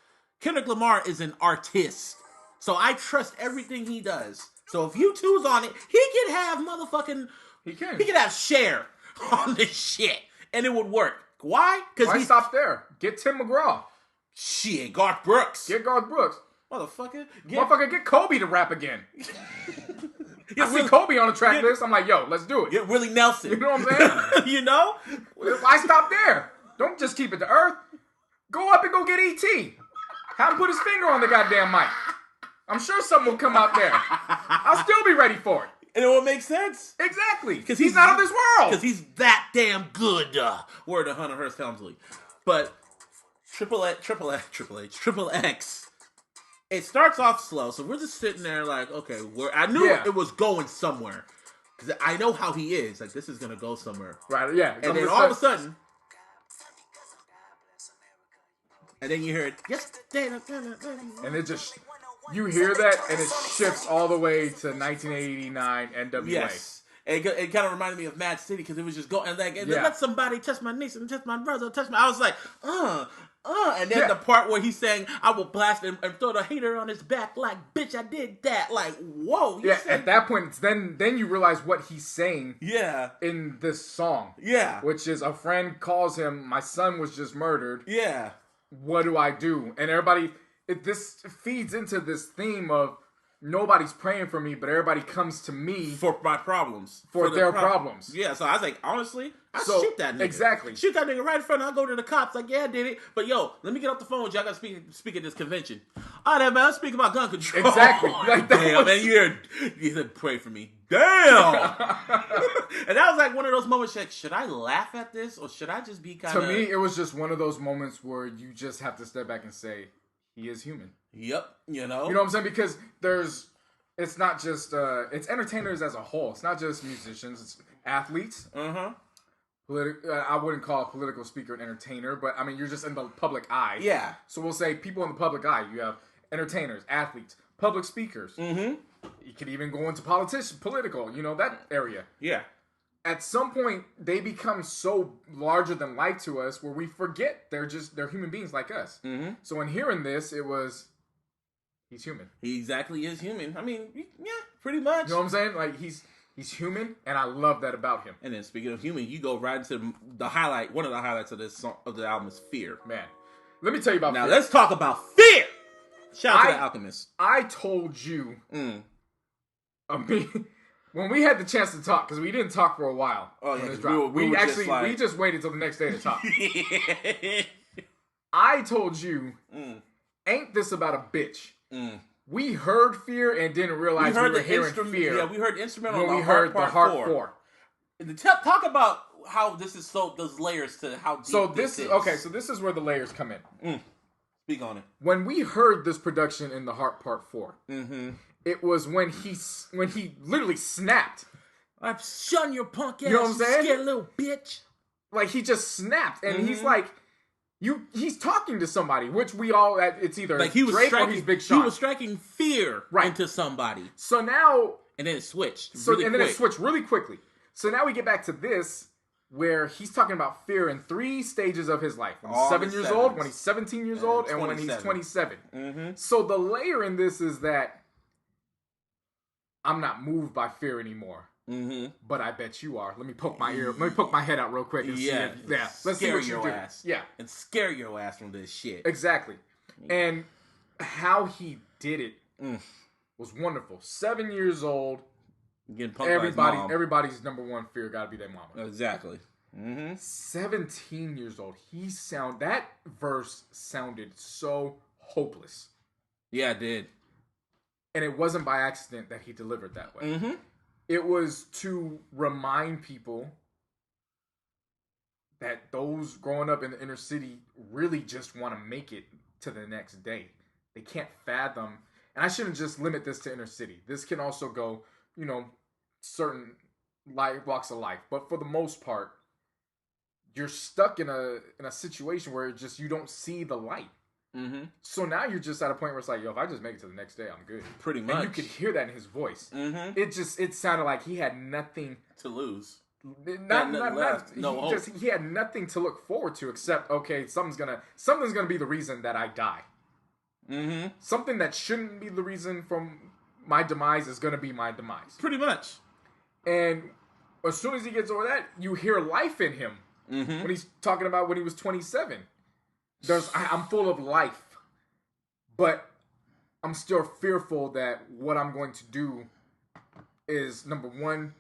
Kendrick Lamar is an artist. So I trust everything he does. So if U2's on it, he can have motherfucking... He can have Cher on this shit. And it would work. Why? Because he stopped there. Get Tim McGraw. Shit, Garth Brooks. Get Garth Brooks. Motherfucker, get Kobe to rap again. I see Kobe on the track list. I'm like, yo, let's do it. Get Willie Nelson. You know what I'm saying? Why stop there? Don't just keep it to earth. Go up and go get E.T. Have him put his finger on the goddamn mic. I'm sure something will come out there. I'll still be ready for it. And it will make sense. Exactly. Because he's not of this world. Because he's that damn good. Word to Hunter Hearst Helmsley. But Triple X. It starts off slow. So we're just sitting there like, okay, I knew it was going somewhere. Because I know how he is. Like, this is going to go somewhere. Right, yeah. And then all of a sudden... And then you hear it. And it just... You hear that, and it shifts all the way to 1989 NWA. Yes. It kind of reminded me of Mad City, because it was just going, like, let somebody touch my niece, and touch my brother, touch my... I was like, and then the part where he's saying, I will blast him and throw the hater on his back, like, bitch, I did that. Like, whoa. Yeah, at that point, then you realize what he's saying in this song. Yeah. Which is, a friend calls him, my son was just murdered. Yeah. What do I do? And everybody... This feeds into this theme of nobody's praying for me, but everybody comes to me for my problems, for their problems. Yeah, so I was like, honestly, I'll shoot that nigga. Exactly, shoot that nigga right in front. I'll go to the cops. Like, yeah, I did it. But yo, let me get off the phone with you. I got to speak at this convention. All right, man. Let's speak about gun control. Exactly. Like, damn, man. You said pray for me. Damn. And that was like one of those moments. Like, should I laugh at this or should I just be kind of? To me, it was just one of those moments where you just have to step back and say, he is human. Yep, You know what I'm saying? Because it's not just, it's entertainers as a whole. It's not just musicians. It's athletes. Uh-huh. I wouldn't call a political speaker an entertainer, but I mean, you're just in the public eye. Yeah. So we'll say people in the public eye. You have entertainers, athletes, public speakers. Mm-hmm. You could even go into political, that area. Yeah. at some point they become so larger than life to us where we forget they're human beings like us. Mm-hmm. So in hearing this, it was, he's human. He exactly is human. I mean, yeah, pretty much. You know what I'm saying? Like he's human, and I love that about him. And then speaking of human, you go right into the highlight. One of the highlights of this song, of the album is Fear. Man, let me tell you about now. Fear. Let's talk about Fear. Shout out to the Alchemist. I told you, when we had the chance to talk, because we didn't talk for a while. Oh yeah, we just waited till the next day to talk. I told you, ain't this about a bitch? We heard Fear and didn't realize we were hearing Fear. Yeah, we heard instrumental when we heard the Heart 4. Talk about how this is those layers to how deep this is. Okay, so this is where the layers come in. Speak on it. When we heard this production in the Heart Part 4, it was when he literally snapped. I'm shutting your punk ass, you know what I'm saying? Scared little bitch. Like he just snapped, and he's like, he's talking to somebody, which we all, it's either like he was Drake or he's Big Sean. He was striking fear into somebody. So now, and then it switched. Then it switched really quickly. So now we get back to this, where he's talking about fear in 3 stages of his life. When he's 7 years old, when he's 17 years old, and when he's 27. So the layer in this is that I'm not moved by fear anymore. But I bet you are. Let me poke my ear. Let me poke my head out real quick and see it. Yeah. Let's see what you do. Ass. Yeah. And scare your ass from this shit. Exactly. And how he did it was wonderful. 7 years old. Getting punked by his mom. Everybody's number one fear got to be their mama. Exactly. 17 years old. That verse sounded so hopeless. Yeah, it did. And it wasn't by accident that he delivered that way. It was to remind people that those growing up in the inner city really just want to make it to the next day. They can't fathom. And I shouldn't just limit this to inner city. This can also go, certain walks of life. But for the most part, you're stuck in a situation where you don't see the light. So now you're just at a point where it's like, yo, if I just make it to the next day, I'm good. Pretty much. And you could hear that in his voice. It sounded like he had nothing to lose. He had nothing to look forward to except, okay, something's gonna be the reason that I die. Something that shouldn't be the reason from my demise is gonna be my demise. Pretty much. And as soon as he gets over that, you hear life in him. When he's talking about when he was 27. I'm full of life, but I'm still fearful that what I'm going to do is, number one,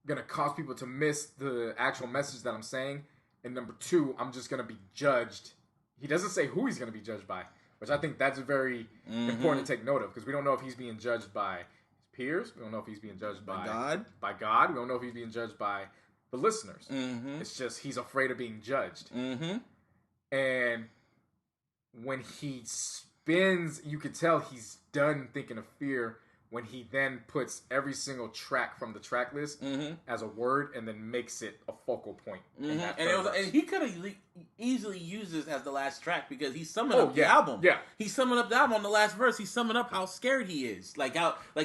going to cause people to miss the actual message that I'm saying, and number two, I'm just going to be judged. He doesn't say who he's going to be judged by, which I think that's very important to take note of, because we don't know if he's being judged by his peers. We don't know if he's being judged by God. We don't know if he's being judged by the listeners. It's just he's afraid of being judged. And when he spins, you could tell he's done thinking of fear when he then puts every single track from the track list as a word and then makes it a focal point. And he could have easily used this as the last track because he's summing up the album. Yeah. He's summing up the album on the last verse. He's summing up how scared he is. Like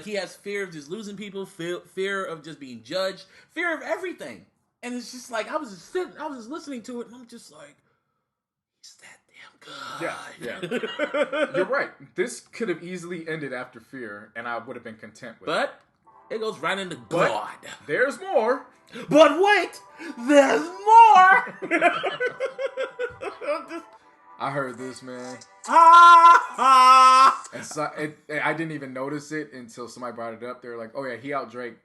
he has fear of just losing people, fear of just being judged, fear of everything. And it's just like, I was just listening to it and I'm just like, he's that damn good. Yeah. You're right. This could have easily ended after Fear, and I would have been content with it. But it goes right into God. There's more. But wait, there's more. I heard this, man. And so I didn't even notice it until somebody brought it up. They were like, "Oh yeah, he out Drake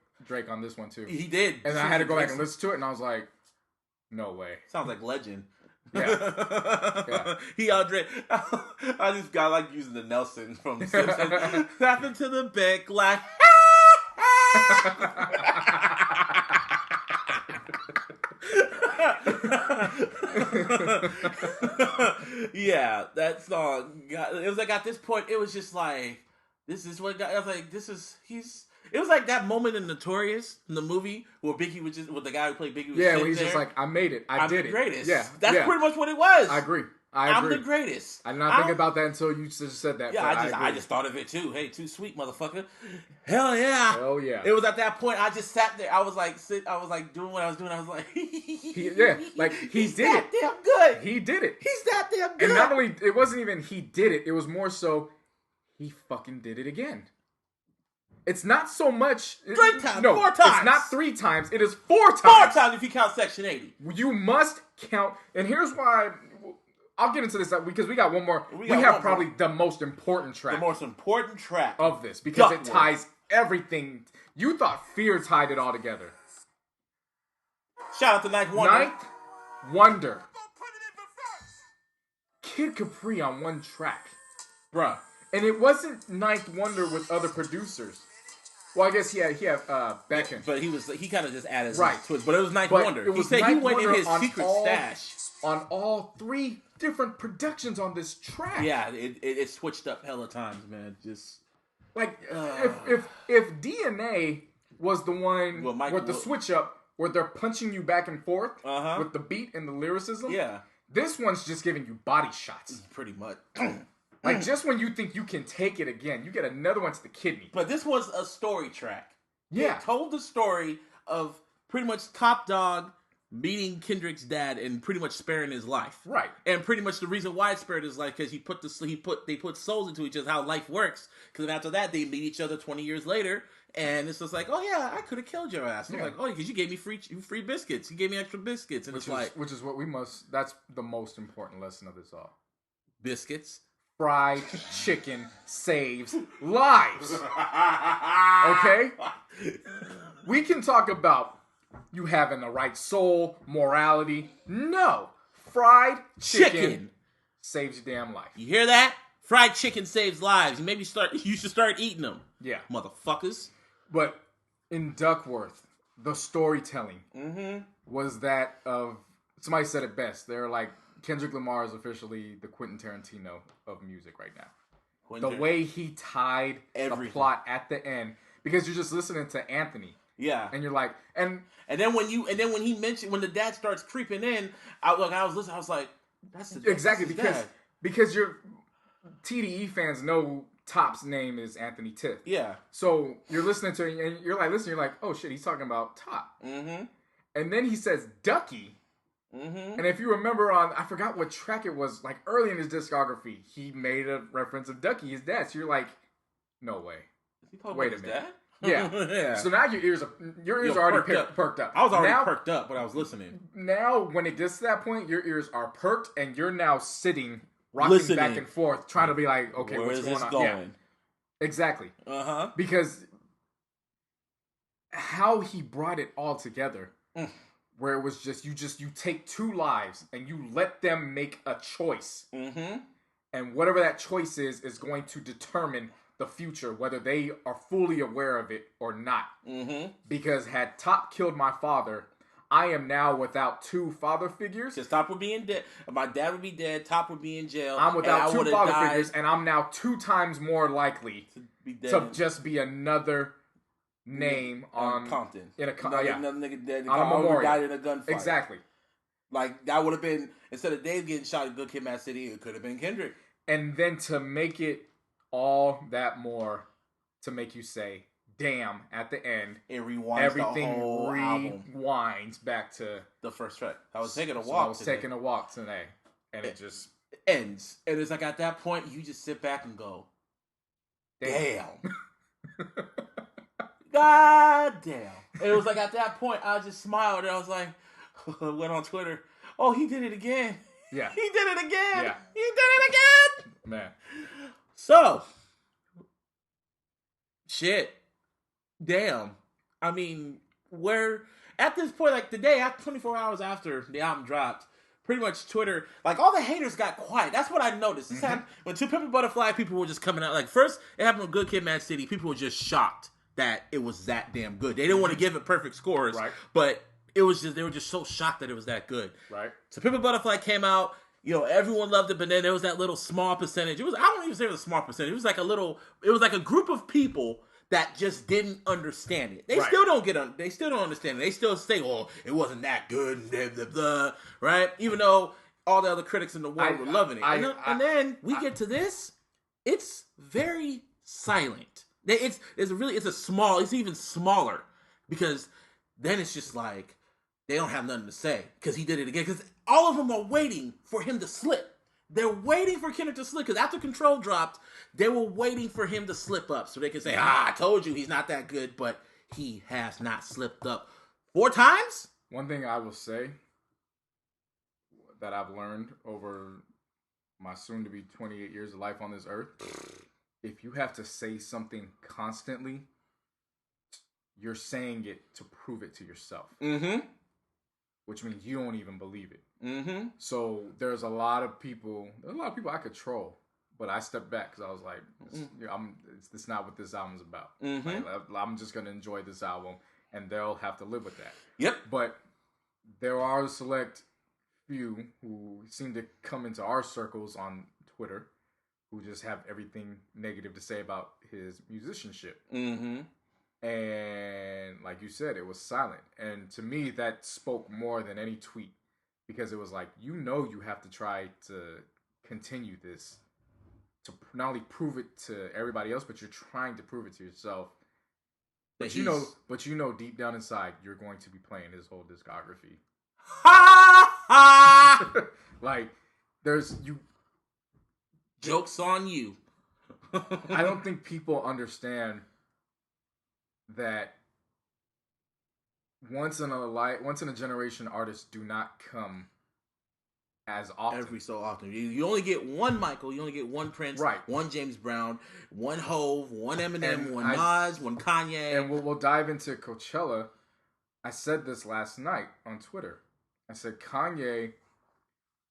on this one too." He did. And I had to go back and listen to it, and I was like, "No way." Sounds like Legend. Yeah. He out Drake. I just got like using the Nelson from The Simpsons. Clapping to the back like. Yeah, that song. It was like at this point, it was just like, this is what I was like. It was like that moment in Notorious in the movie where Biggie with the guy who played Biggie. Where he's just like, I made it. I did it. Greatest. Yeah, that's pretty much what it was. I agree. I'm the greatest. I'm not thinking about that until you just said that. Yeah, I just thought of it too. Hey, too sweet, motherfucker. Hell yeah. Hell yeah. It was at that point I just sat there. I was like doing what I was doing. I was like, he did it. Damn good. He did it. He's that damn good. And not only it wasn't even he did it. It was more so he fucking did it again. It's not so much 4 times. It's not 3 times. It is 4 times. 4 times if you count Section 80. You must count. And here's why. I'll get into this because we got one more. We have probably the most important track. The most important track of this because it ties everything. You thought Fear tied it all together. Shout out to Ninth Wonder. Ninth Wonder. Kid Capri on one track. Bruh. And it wasn't Ninth Wonder with other producers. Well, I guess he had Beckham. But he kind of just added right to it. But it was Ninth Wonder. He said he went in his secret stash. On all 3 different productions on this track. Yeah, it switched up hella times, man. Just like if DNA was the one with the switch up where they're punching you back and forth with the beat and the lyricism. Yeah, this one's just giving you body shots, pretty much. Like just when you think you can take it again, you get another one to the kidney. But this was a story track. Yeah, it told the story of pretty much Top Dog meeting Kendrick's dad and pretty much sparing his life. Right. And pretty much the reason why it spared his life because they put souls into each other, how life works. Because after that they meet each other 20 years later, and it's just like, oh yeah, I could have killed your ass. Yeah. I'm like, oh, because you gave me free biscuits. You gave me extra biscuits, and which is what we must. That's the most important lesson of this all. Biscuits. Fried chicken saves lives. Okay? We can talk about you having the right soul, morality. No. Fried chicken saves your damn life. You hear that? Fried chicken saves lives. You should start eating them. Yeah. Motherfuckers. But in Duckworth, the storytelling was that of, somebody said it best. They're like, Kendrick Lamar is officially the Quentin Tarantino of music right now. The way he tied the plot at the end, because you're just listening to Anthony. Yeah. And you're like, and then when he mentioned, when the dad starts creeping in, I was listening, I was like, that's exactly dad. because your TDE fans know Top's name is Anthony Tiff. Yeah. So you're listening to it and you're like, oh shit, he's talking about Top. Mm-hmm. And then he says Ducky. Mm-hmm. And if you remember I forgot what track it was, like early in his discography, he made a reference of Ducky, his dad. So you're like, no way. Is he talking about his dad? Yeah. Yeah. So now your ears are already perked up. I was already perked up, but I was listening. Now, when it gets to that point, your ears are perked, and you're now sitting, rocking back and forth, trying to be like, okay, what's going on? Yeah. Exactly. Because how he brought it all together, where it was just you take 2 lives and you let them make a choice, and whatever that choice is going to determine the future, whether they are fully aware of it or not. Because had Top killed my father, I am now without 2 father figures. Because Top would be in debt. My dad would be dead. Top would be in jail. I'm without 2 father figures, and I'm now 2 times more likely to just be another name on Compton. In another nigga dead. On a memorial. Died in a gunfight. Exactly. Like, that would have been, instead of Dave getting shot at Good Kid, Mad City, it could have been Kendrick. And then to make it all that more, to make you say, damn, at the end, it rewinds everything the whole rewinds back to the first track. I was taking a walk today, and it just ends. And it's like, at that point, you just sit back and go, damn. God damn. And it was like, at that point, I just smiled, and I was like, went on Twitter, oh, he did it again. Yeah. He did it again. Yeah. He did it again. Man. So, shit. Damn. I mean, we're at this point, like, the day, 24 hours after the album dropped, pretty much Twitter, like, all the haters got quiet. That's what I noticed. This happened when To Pimp a Butterfly, people were just coming out. Like, first, it happened with Good Kid, Mad City. People were just shocked that it was that damn good. They didn't want to give it perfect scores, right? But it was just, they were just so shocked that it was that good. Right. To Pimp a Butterfly came out, everyone loved it, but then there was that little small percentage. I don't even say it was a small percentage. It was like a group of people that just didn't understand it. They still don't understand it. They still say, oh, it wasn't that good, blah, blah, blah, right? Even though all the other critics in the world were loving it. And then we get to this, it's very silent. It's even smaller because then it's just like they don't have nothing to say because he did it again. Because all of them are waiting for him to slip. They're waiting for Kendrick to slip because after Control dropped, they were waiting for him to slip up so they can say, I told you he's not that good, but he has not slipped up 4 times. One thing I will say that I've learned over my soon-to-be 28 years of life on this earth, if you have to say something constantly, you're saying it to prove it to yourself. Mm-hmm. Which means you don't even believe it. Mm-hmm. So there's a lot of people I could troll, but I stepped back because I was like, it's not what this album's about. Mm-hmm. Like, I'm just going to enjoy this album, and they'll have to live with that. Yep. But there are a select few who seem to come into our circles on Twitter who just have everything negative to say about his musicianship. Mm-hmm. And like you said, it was silent. And to me, that spoke more than any tweet because it was like, you have to try to continue this to not only prove it to everybody else, but you're trying to prove it to yourself. But deep down inside, you're going to be playing his whole discography. Like, joke's on you. I don't think people understand that once in a generation artists do not come as often. Every so often. You only get one Michael, you only get one Prince, right? One James Brown, one Hove, one Eminem, one Nas, one Kanye. And we'll dive into Coachella. I said this last night on Twitter. I said Kanye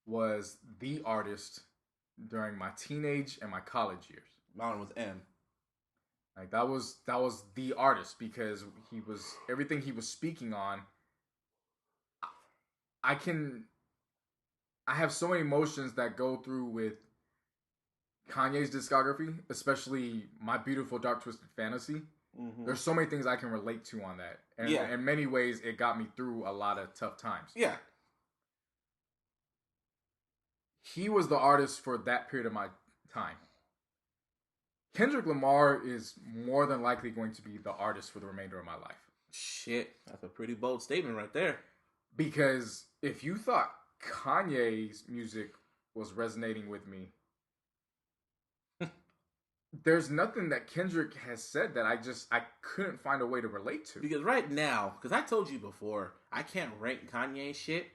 was the artist during my teenage and my college years. Mine was M. Like that was the artist because he was everything he was speaking on. I have so many emotions that go through with Kanye's discography, especially My Beautiful Dark Twisted Fantasy. Mm-hmm. There's so many things I can relate to on that. And in many ways, it got me through a lot of tough times. Yeah. He was the artist for that period of my time. Kendrick Lamar is more than likely going to be the artist for the remainder of my life. Shit, that's a pretty bold statement right there. Because if you thought Kanye's music was resonating with me, there's nothing that Kendrick has said that I couldn't find a way to relate to. Because right now, because I told you before, I can't rank Kanye shit.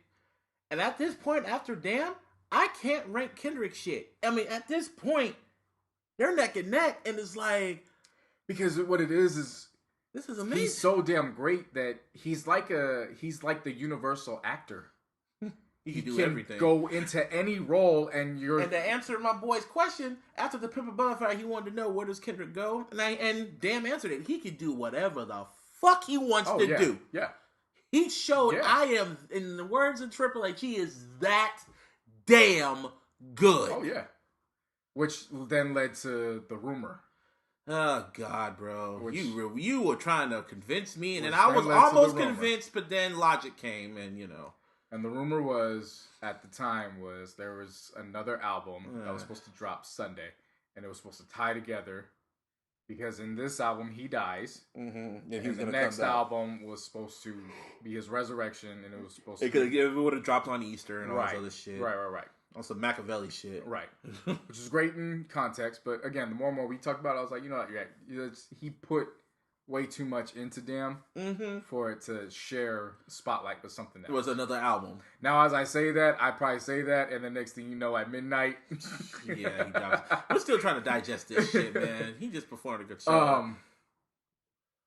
And at this point, after Damn, I can't rank Kendrick shit. I mean, at this point, they're neck and neck, and it's like... Because what it is this is amazing. He's so damn great that he's like the universal actor. He can do everything. Go into any role, and you're... And to answer my boy's question, after the Pimp a Butterfly, he wanted to know, where does Kendrick go? And Damn answered it. He can do whatever the fuck he wants to do. Yeah. He showed I am, in the words of Triple H, he is that damn good. Oh, yeah. Which then led to the rumor. Oh, God, bro. You were trying to convince me, and then I was almost convinced, but then logic came, and, And the rumor was, at the time, there was another album that was supposed to drop Sunday, and it was supposed to tie together, because in this album, he dies, and the next album was supposed to be his resurrection, and it was supposed to... It would have dropped on Easter and all this other shit. Right. On some Machiavelli shit. Right. Which is great in context, but again, the more and more we talk about it, I was like, he put way too much into Damn for it to share spotlight with something else. It was another album. Now, as I say that, I probably say that, and the next thing you know, at midnight... he dies. We're still trying to digest this shit, man. He just performed a good show.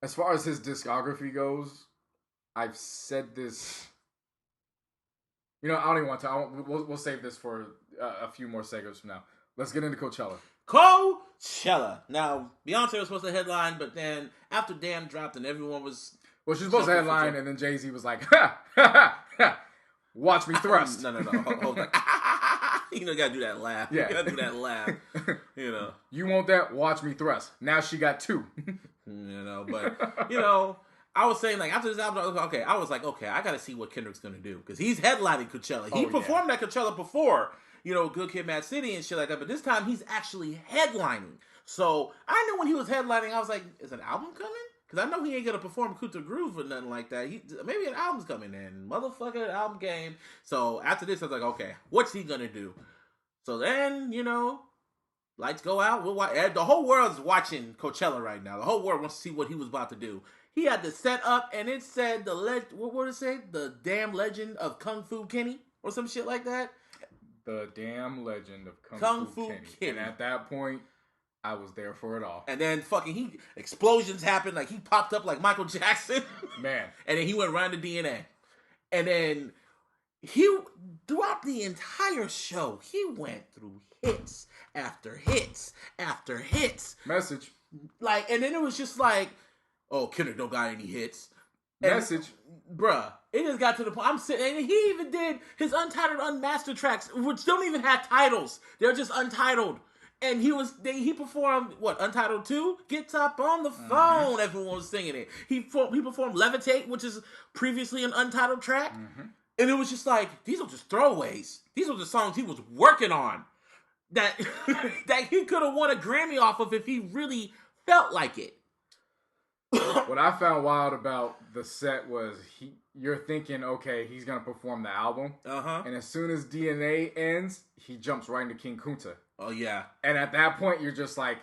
As far as his discography goes, I've said this... I don't even want to. We'll save this for a few more segments from now. Let's get into Coachella. Coachella. Now, Beyonce was supposed to headline, but then after Damn dropped and everyone was... Well, she was supposed to headline, and then Jay-Z was like, ha, watch me thrust. No. Hold on. You gotta do that laugh. Yeah. You gotta do that laugh. You want that? Watch me thrust. Now she got 2. But, I was saying, like, after this album, I was like, okay, I got to see what Kendrick's going to do. Because he's headlining Coachella. He performed at Coachella before, Good Kid, Mad City and shit like that. But this time, he's actually headlining. So, I knew when he was headlining, I was like, is an album coming? Because I know he ain't going to perform Kuta Groove or nothing like that. Maybe an album's coming in. Motherfucker, album game. So, after this, I was like, okay, what's he going to do? So then, lights go out. The whole world's watching Coachella right now. The whole world wants to see what he was about to do. He had the set up, and it said what did it say? The damn legend of Kung Fu Kenny or some shit like that. The damn legend of Kung Fu Kenny. And at that point, I was there for it all. And then fucking explosions happened. Like he popped up like Michael Jackson. Man. And then he went right to DNA. And then throughout the entire show, he went through hits after hits after hits. Message. Like, and then it was just like, oh, Kendrick don't got any hits. Message. Bruh, it just got to the point. I'm sitting, and he even did his untitled, unmastered tracks, which don't even have titles. They're just untitled. And he performed, Untitled 2? Get Up on the Phone. Everyone was singing it. He performed Levitate, which is previously an untitled track. Mm-hmm. And it was just like, these are just throwaways. These are the songs he was working on that he could have won a Grammy off of if he really felt like it. What I found wild about the set was you're thinking, okay, he's going to perform the album. Uh-huh. And as soon as DNA ends, he jumps right into King Kunta. Oh, yeah. And at that point, you're just like,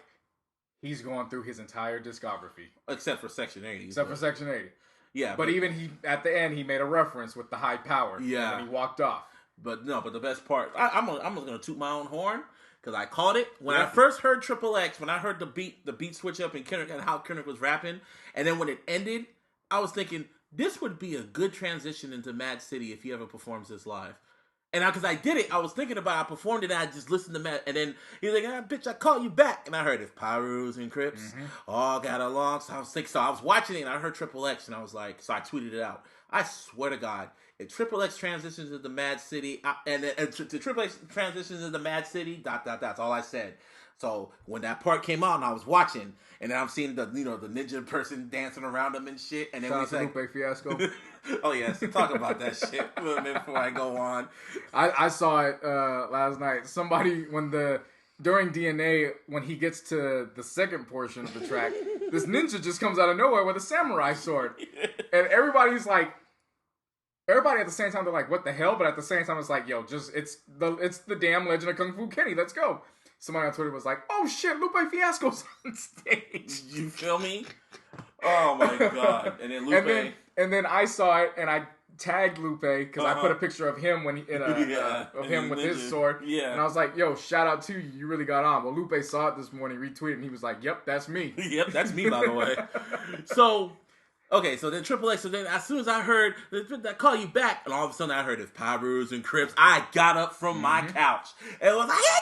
he's going through his entire discography. Except for Section 80. Except for Section 80. Yeah. But even at the end, he made a reference with the high power. Yeah. And then he walked off. But the best part, I'm going to toot my own horn. Because I caught it when I first heard Triple X, when I heard the beat switch up and Kendrick and how Kendrick was rapping, and then when it ended, I was thinking this would be a good transition into Mad City if he ever performs this live. And because I did it, I was thinking about I performed it, and I just listened to Mad, and then he's like, bitch, I call you back, and I heard it, Pyrus and Crips, all got along. So I was watching it, and I heard Triple X, and I was like, so I tweeted it out. I swear to God. If Triple X transitions into Mad City, and Triple X transitions into Mad City, ... That's all I said. So when that part came out and I was watching, and then I'm seeing the ninja person dancing around him and shit, and then Shout out to Lupe Fiasco. Oh yes, talk about that shit a little bit before I go on. I saw it last night. Somebody during DNA, when he gets to the second portion of the track, this ninja just comes out of nowhere with a samurai sword, and everybody at the same time, they're like, what the hell? But at the same time, it's like, yo, it's the damn legend of Kung Fu Kenny. Let's go. Somebody on Twitter was like, oh shit, Lupe Fiasco's on stage. You feel me? Oh my God. And then Lupe. And then I saw it and I tagged Lupe because I put a picture of him with his sword. Yeah. And I was like, yo, shout out to you. You really got on. Well, Lupe saw it this morning, retweeted, and he was like, yep, that's me. Yep, that's me, by the way. So... Okay, so then Triple X, so then as soon as I heard that call you back, and all of a sudden I heard it's Pyrus and Crips, I got up from my couch. And it was like, I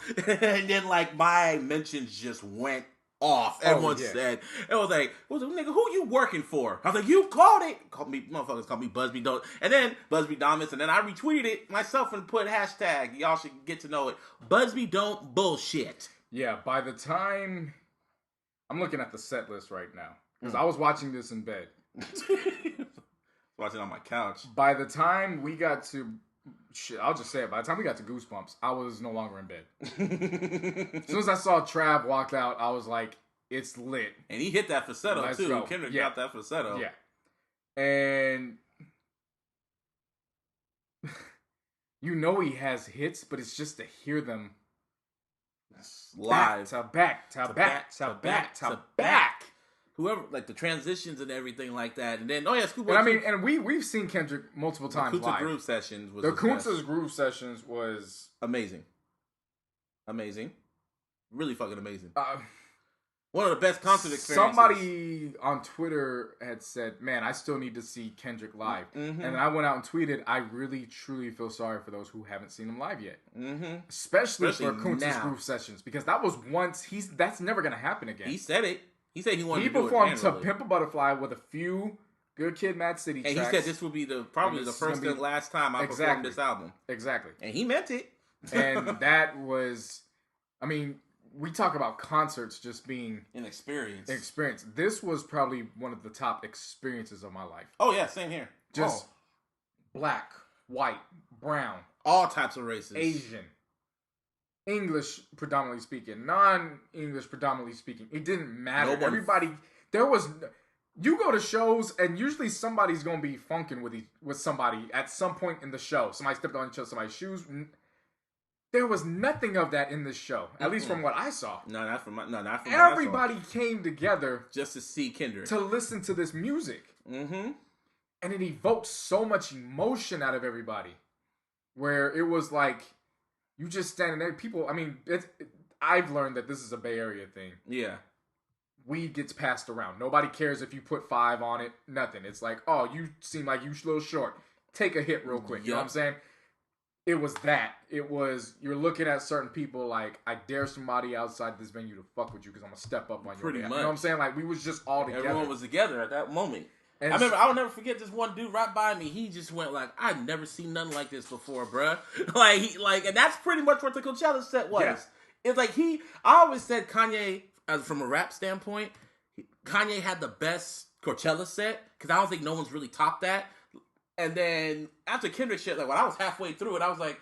did it! And then like my mentions just went off. Everyone said, it was like, nigga, who you working for? I was like, you called it. Motherfuckers called me Busby Don't. And then Busby Dominus, and then I retweeted it myself and put hashtag, y'all should get to know it, Busby Don't bullshit. Yeah, by the time, I'm looking at the set list right now. Because I was watching this in bed. Watching on my couch. By the time we got to... I'll just say it. By the time we got to Goosebumps, I was no longer in bed. As soon as I saw Trav walk out, I was like, it's lit. And he hit that falsetto, too. Go. Kendrick got that falsetto. Yeah. And... he has hits, but it's just to hear them... Live. Back to back. Whoever, like the transitions and everything like that, and then and we've seen Kendrick multiple times live. The Groove Sessions was the Groove Sessions was amazing, really fucking amazing. One of the best concert experiences. Somebody on Twitter had said, "Man, I still need to see Kendrick live," and then I went out and tweeted, "I really truly feel sorry for those who haven't seen him live yet, especially for Kunta's Groove Sessions, because that was once that's never gonna happen again." He said it. He said he wanted to do it. He performed To Pimp a Butterfly with a few Good Kid, Mad City tracks. And he said this will be probably the first and last time I performed this album. Exactly. And he meant it. And that was, I mean, we talk about concerts just being an experience. This was probably one of the top experiences of my life. Oh yeah, same here. Just black, white, brown, all types of races, Asian, English predominantly speaking, non-English predominantly speaking. It didn't matter. Everybody, there was. You go to shows and usually somebody's gonna be funking with somebody at some point in the show. Somebody stepped on somebody's shoes. There was nothing of that in this show, at least from what I saw. Not from Everybody came together just to see Kendrick, to listen to this music, and it evoked so much emotion out of everybody. Where it was like you just standing there. People, I mean, I've learned that this is a Bay Area thing. Yeah, weed gets passed around. Nobody cares if you put 5 on it. Nothing. It's like, oh, you seem like you a little short. Take a hit real quick. You know what I'm saying? It was that. It was, you're looking at certain people like, I dare somebody outside this venue to fuck with you because I'm going to step up on you. Pretty much. You know what I'm saying? Like, we was just all together. Everyone was together at that moment. And I'll never forget this one dude right by me. He just went like, I've never seen nothing like this before, bruh. And that's pretty much what the Coachella set was. Yeah. It's like I always said Kanye, from a rap standpoint, Kanye had the best Coachella set because I don't think no one's really topped that. And then after Kendrick shit, like when I was halfway through it, I was like,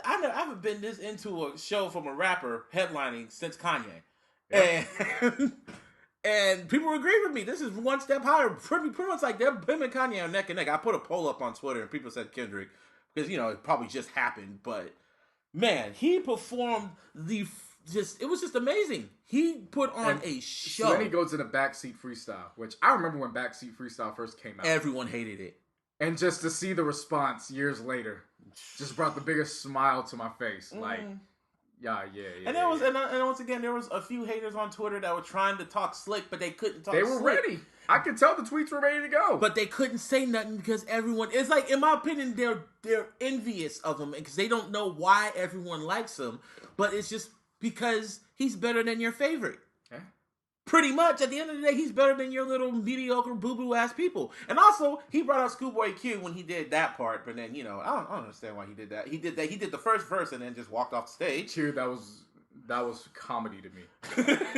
I haven't been this into a show from a rapper headlining since Kanye. Yep. And people agree with me. This is one step higher. Pretty much like him and Kanye are neck and neck. I put a poll up on Twitter and people said Kendrick because, it probably just happened. But, man, he performed it was just amazing. He put on a show. So then he goes to the Backseat Freestyle, which I remember when Backseat Freestyle first came out. Everyone hated it. And just to see the response years later just brought the biggest smile to my face. Like, yeah. And once again, there was a few haters on Twitter that were trying to talk slick, but they couldn't talk slick. They were ready. I could tell the tweets were ready to go. But they couldn't say nothing because everyone, it's like, in my opinion, they're envious of him because they don't know why everyone likes him. But it's just because he's better than your favorite. Yeah. Pretty much, at the end of the day, he's better than your little mediocre boo-boo ass people. And also, he brought out Schoolboy Q when he did that part. But then, I don't understand why he did that. He did the first verse and then just walked off the stage. Q, that was comedy to me.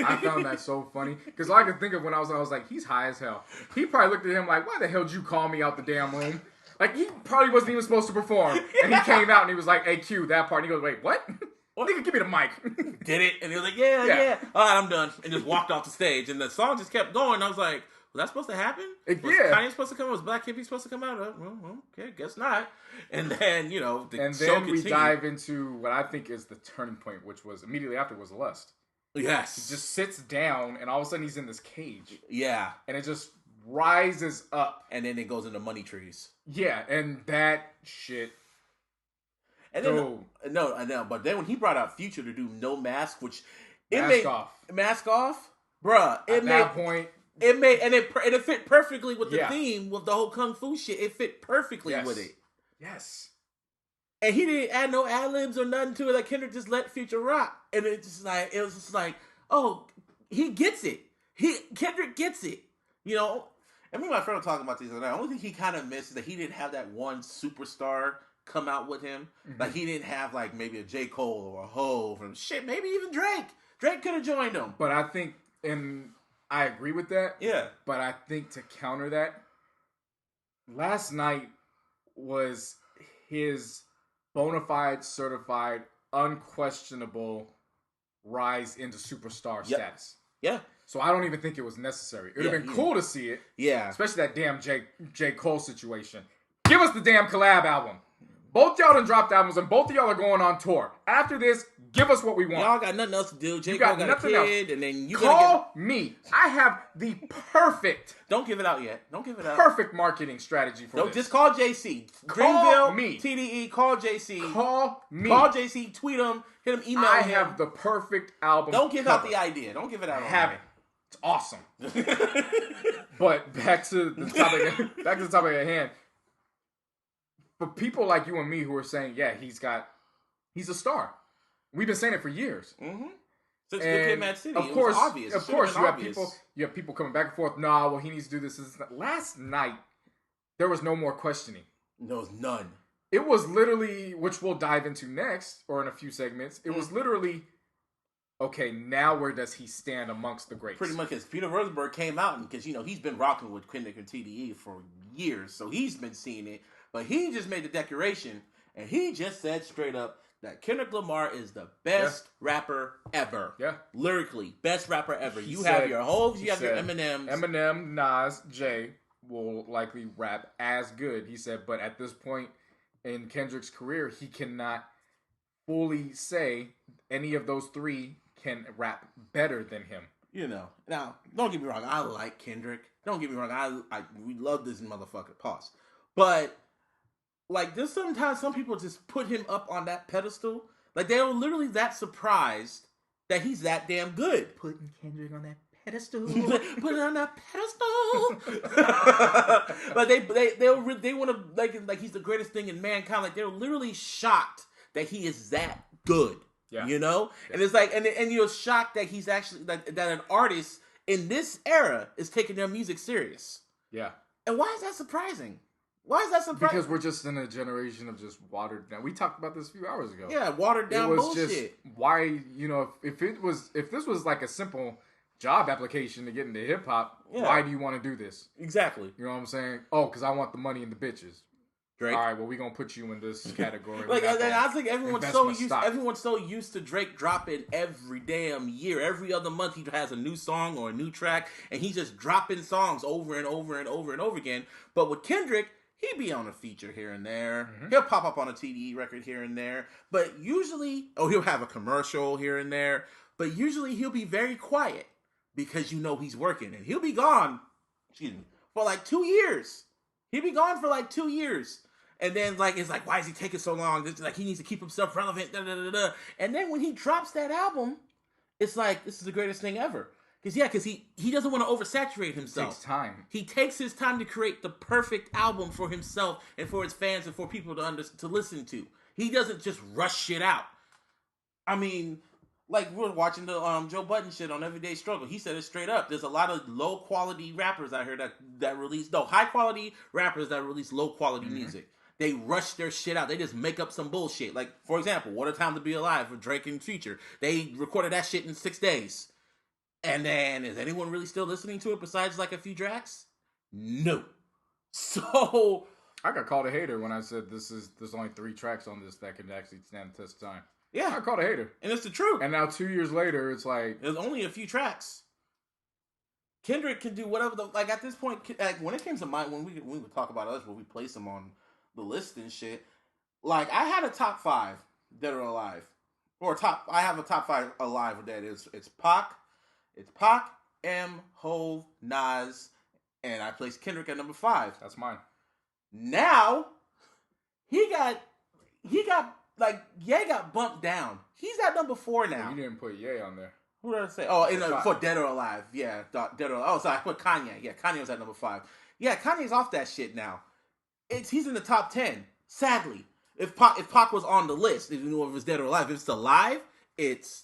I found that so funny because all I could think of when I was like, he's high as hell. He probably looked at him like, why the hell did you call me out the damn room? Like, he probably wasn't even supposed to perform. And he came out and he was like, hey, Q, that part. And he goes, wait, what? Nigga, give me the mic. Did it. And he was like, yeah. All right, I'm done. And just walked off the stage. And the song just kept going. I was like, was that supposed to happen? Was Kanye supposed to come out? Was Black Hippie supposed to come out? Well, okay, guess not. And then, the show continued. We dive into what I think is the turning point, which was immediately after was Lust. Yes. He just sits down, and all of a sudden he's in this cage. Yeah. And it just rises up. And then it goes into Money Trees. Yeah, and that shit. And then, I know. But then when he brought out Future to do No Mask, which Mask off, bruh. At that point, it fit perfectly with the theme with the whole kung fu shit. It fit perfectly with it. Yes. And he didn't add no ad-libs or nothing to it. Like, Kendrick just let Future rock, and it was just like, oh, he gets it. Kendrick gets it. And me and my friend were talking about this the other night. The only thing he kind of missed is that he didn't have that one superstar come out with him. Mm-hmm. Like, he didn't have, like, maybe a J. Cole or a Hove or shit, maybe even Drake. Drake could have joined him. But I think, and I agree with that. Yeah. But I think to counter that, last night was his bona fide, certified, unquestionable rise into superstar status. Yeah. So I don't even think it was necessary. It would have been cool to see it. Yeah. Especially that damn J. Cole situation. Give us the damn collab album. Both y'all done dropped albums, and both of y'all are going on tour. After this, give us what we want. Y'all got nothing else to do. J. Cole got a kid, and then you call me. I have the perfect. Don't give it out yet. Don't give it out. Perfect marketing strategy for this. Just call JC. Call me. TDE. Call JC. Call me. Call JC. Tweet him. Hit him. Email him. I have the perfect album. Don't give out the idea. Don't give it out. I have it. It's awesome. But back to the topic. Back to the topic at hand. For people like you and me who are saying, yeah, he's a star. We've been saying it for years. Mm-hmm. Since Good Kid, Mad City, of course, it was obvious. Of course, you have people coming back and forth. Nah, well, he needs to do this. Last night, there was no more questioning. No, none. It was literally, which we'll dive into next, or in a few segments. It was literally, okay, now where does he stand amongst the greats? Pretty much, because Peter Rosenberg came out, and because, he's been rocking with Kendrick and TDE for years, so he's been seeing it. But he just made the declaration, and he just said straight up that Kendrick Lamar is the best rapper ever. Yeah. Lyrically, best rapper ever. You have your Hoves, you have your Eminems. Eminem, Nas, Jay will likely rap as good, he said, but at this point in Kendrick's career, he cannot fully say any of those three can rap better than him. Now, don't get me wrong, I like Kendrick. Don't get me wrong, we love this motherfucker. Pause. But like, there's sometimes some people just put him up on that pedestal. Like, they're literally that surprised that he's that damn good. Putting Kendrick on that pedestal. Put it on that pedestal. Like, they want to, like he's the greatest thing in mankind. Like, they're literally shocked that he is that good. Yeah. Yeah. And it's like, and you're shocked that he's actually, that an artist in this era is taking their music serious. Yeah. And why is that surprising? Why is that surprising? Because we're just in a generation of just watered down. We talked about this a few hours ago. Yeah, watered down bullshit. Just why, if this was like a simple job application to get into hip hop, why do you want to do this? Exactly. You know what I'm saying? Oh, because I want the money and the bitches. Drake. All right, well, we're gonna put you in this category. Like, I think everyone's so used to Drake dropping every damn year. Every other month he has a new song or a new track, and he's just dropping songs over and over and over and over again. But with Kendrick, he'd be on a feature here and there. Mm-hmm. He'll pop up on a TDE record here and there. But usually, he'll have a commercial here and there. But usually he'll be very quiet because he's working. And he'll be gone, for like 2 years. He'll be gone for like 2 years. And then, like, it's like, why is he taking so long? It's like, he needs to keep himself relevant. Da, da, da, da. And then when he drops that album, it's like, this is the greatest thing ever. Because he doesn't want to oversaturate himself. It takes time. He takes his time to create the perfect album for himself and for his fans and for people to listen to. He doesn't just rush shit out. I mean, like, we're watching the Joe Budden shit on Everyday Struggle. He said it straight up. There's a lot of low-quality rappers out here that release... No, high-quality rappers that release low-quality music. They rush their shit out. They just make up some bullshit. Like, for example, What a Time to Be Alive with Drake and Future. They recorded that shit in 6 days. And then, is anyone really still listening to it besides, like, a few tracks? No. So... I got called a hater when I said there's only 3 tracks on this that can actually stand the test of time. Yeah. I got called a hater. And it's the truth. And now 2 years later, it's like... There's only a few tracks. Kendrick can do whatever like, at this point, like, when it came to when we would talk about us, when we place them on the list and shit, like, I had a top 5 dead or alive. I have a top 5 alive or dead. It's Pac, M, Hove, Nas, and I placed Kendrick at number 5. That's mine. Now, he got like, Ye got bumped down. He's at number 4 now. Well, you didn't put Ye on there. Who did I say? Oh, for Dead or Alive. Yeah, Dead or Alive. Oh, sorry, I put Kanye. Yeah, Kanye was at number 5. Yeah, Kanye's off that shit now. He's in the top 10. Sadly, if Pac was on the list, if you know if it's Dead or Alive, if it's alive, it's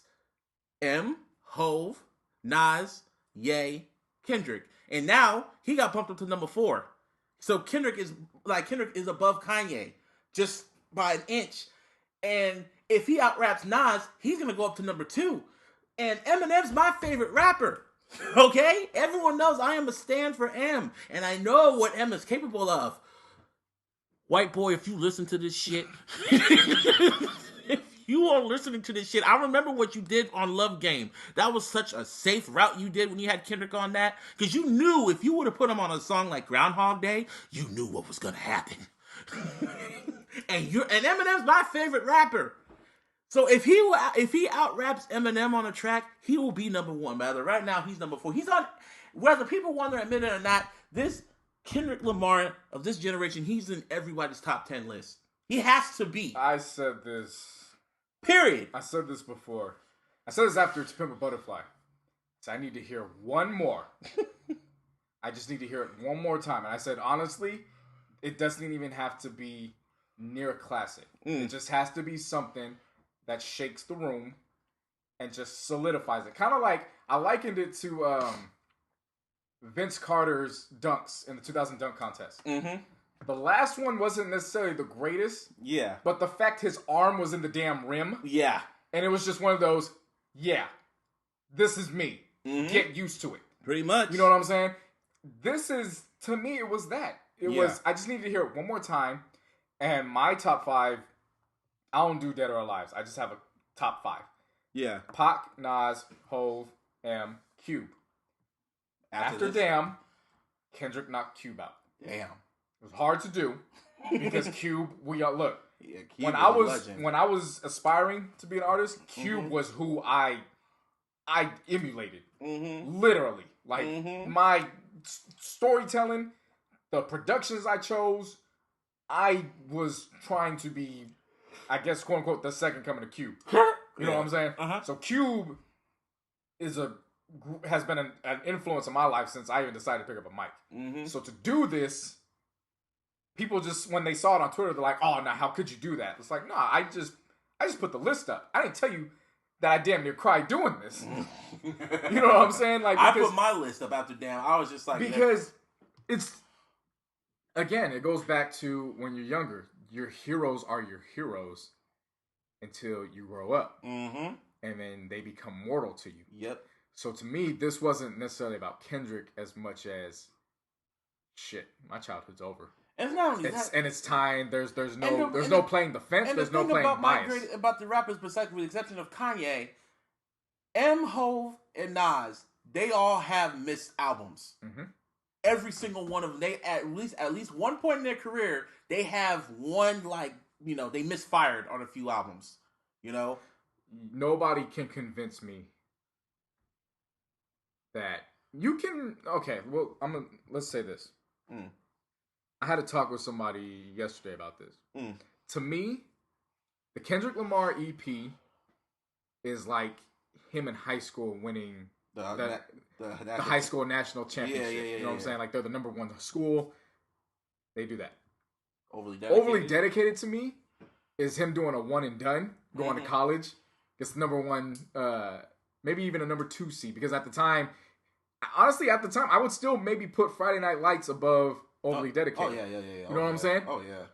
M, Hove, Nas, Ye, Kendrick, and now he got bumped up to number 4. So Kendrick is above Kanye just by an inch, and if he outraps Nas, he's gonna go up to number 2. And Eminem's my favorite rapper. Okay, everyone knows I am a stan for M, and I know what M is capable of. White boy, if you listen to this shit, if you are listening to this shit, I remember what you did on Love Game. That was such a safe route you did when you had Kendrick on that. Because you knew if you would have put him on a song like Groundhog Day, you knew what was going to happen. And Eminem's my favorite rapper. So if he outraps Eminem on a track, he will be number 1. But right now, he's number 4. He's on, whether people want to admit it or not, this Kendrick Lamar of this generation, he's in everybody's top 10 list. He has to be. I said this. Period. I said this before. I said this after To Pimp a Butterfly. So I need to hear one more. I just need to hear it one more time. And I said, honestly, it doesn't even have to be near a classic. It just has to be something that shakes the room and just solidifies it. Kind of like, I likened it to Vince Carter's dunks in the 2000 dunk contest. Mm-hmm. The last one wasn't necessarily the greatest. Yeah. But the fact his arm was in the damn rim. Yeah. And it was just one of those, yeah. this is me. Get used to it. Pretty much. You know what I'm saying? This is, to me, it was that. It was, I just needed to hear it one more time. And my top 5, I don't do Dead or Alive. I just have a top 5. Yeah. Pac, Nas, Hove, M, Cube. After Damn, Kendrick knocked Cube out. Damn. It was hard to do because Cube, look. Yeah, Cube when I was aspiring to be an artist, Cube was who I emulated. Literally. Like my storytelling, the productions I chose, I was trying to be, I guess, quote unquote, the second coming of Cube. You know what I'm saying? So Cube has been an influence in my life since I even decided to pick up a mic. So to do this, people just, when they saw it on Twitter, they're like, "Oh, now how could you do that?" It's like, nah, I just put the list up. I didn't tell you that I damn near cried doing this. You know what I'm saying? Like, I put my list up after Damn. I was just like, because it's, again, it goes back to when you're younger. Your heroes are your heroes until you grow up. And then they become mortal to you. Yep. So to me, this wasn't necessarily about Kendrick as much as, shit, my childhood's over. And it's not only that. And it's time. There's no playing the fence. There's no playing bias. About the rappers, besides with the exception of Kanye, M, Hove, and Nas, they all have missed albums. Every single one of them. They at least one point in their career, they have one, like, you know, they misfired on a few albums. You know, nobody can convince me that you can. Okay, well, let's say this. I had a talk with somebody yesterday about this. To me, the Kendrick Lamar EP is like him in high school winning the high school national championship. You know what I'm saying? Like, they're the number one school. They do that. Overly dedicated to me is him doing a one and done, going to college. Gets the number one, maybe even a number 2 seed. Because at the time, honestly, I would still maybe put Friday Night Lights above Overly Dedicated. You know what I'm saying? Oh, yeah.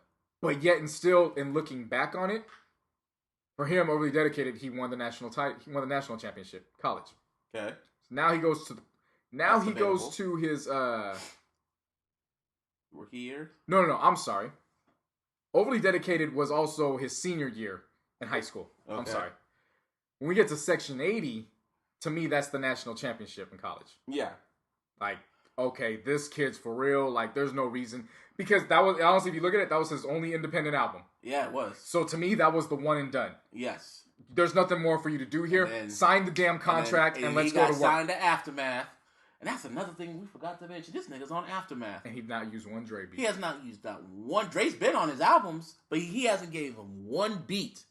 But yet, and still, in looking back on it, for him, Overly Dedicated, he won the national title. He won the national championship, college. Okay. So now he goes to goes to his rookie year. No. I'm sorry. Overly Dedicated was also his senior year in high school. Okay. I'm sorry. When we get to Section 80, to me, that's the national championship in college. Yeah. Like, okay, this kid's for real. Like, there's no reason. Because that was, honestly, if you look at it, that was his only independent album. Yeah, it was. So to me, that was the one and done. Yes. There's nothing more for you to do here. Sign the damn contract and let's go to work. Signed to Aftermath. And that's another thing we forgot to mention. This nigga's on Aftermath. And he's not used one Dre beat. He has not used that one. Dre's been on his albums, but he hasn't gave him one beat.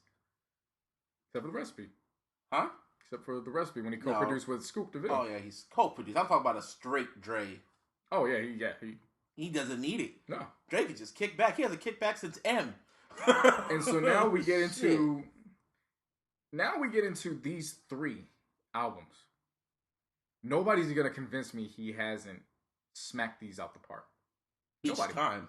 Except for the recipe. Huh? Except for the recipe when he co-produced with Scoop the video. Oh, yeah, he's co-produced. I'm talking about a straight Dre. Oh, yeah, He doesn't need it. No. Dre can just kick back. He hasn't kicked back since M. And so now we get into... Now we get into these 3 albums. Nobody's going to convince me he hasn't smacked these out the park. Nobody. Time.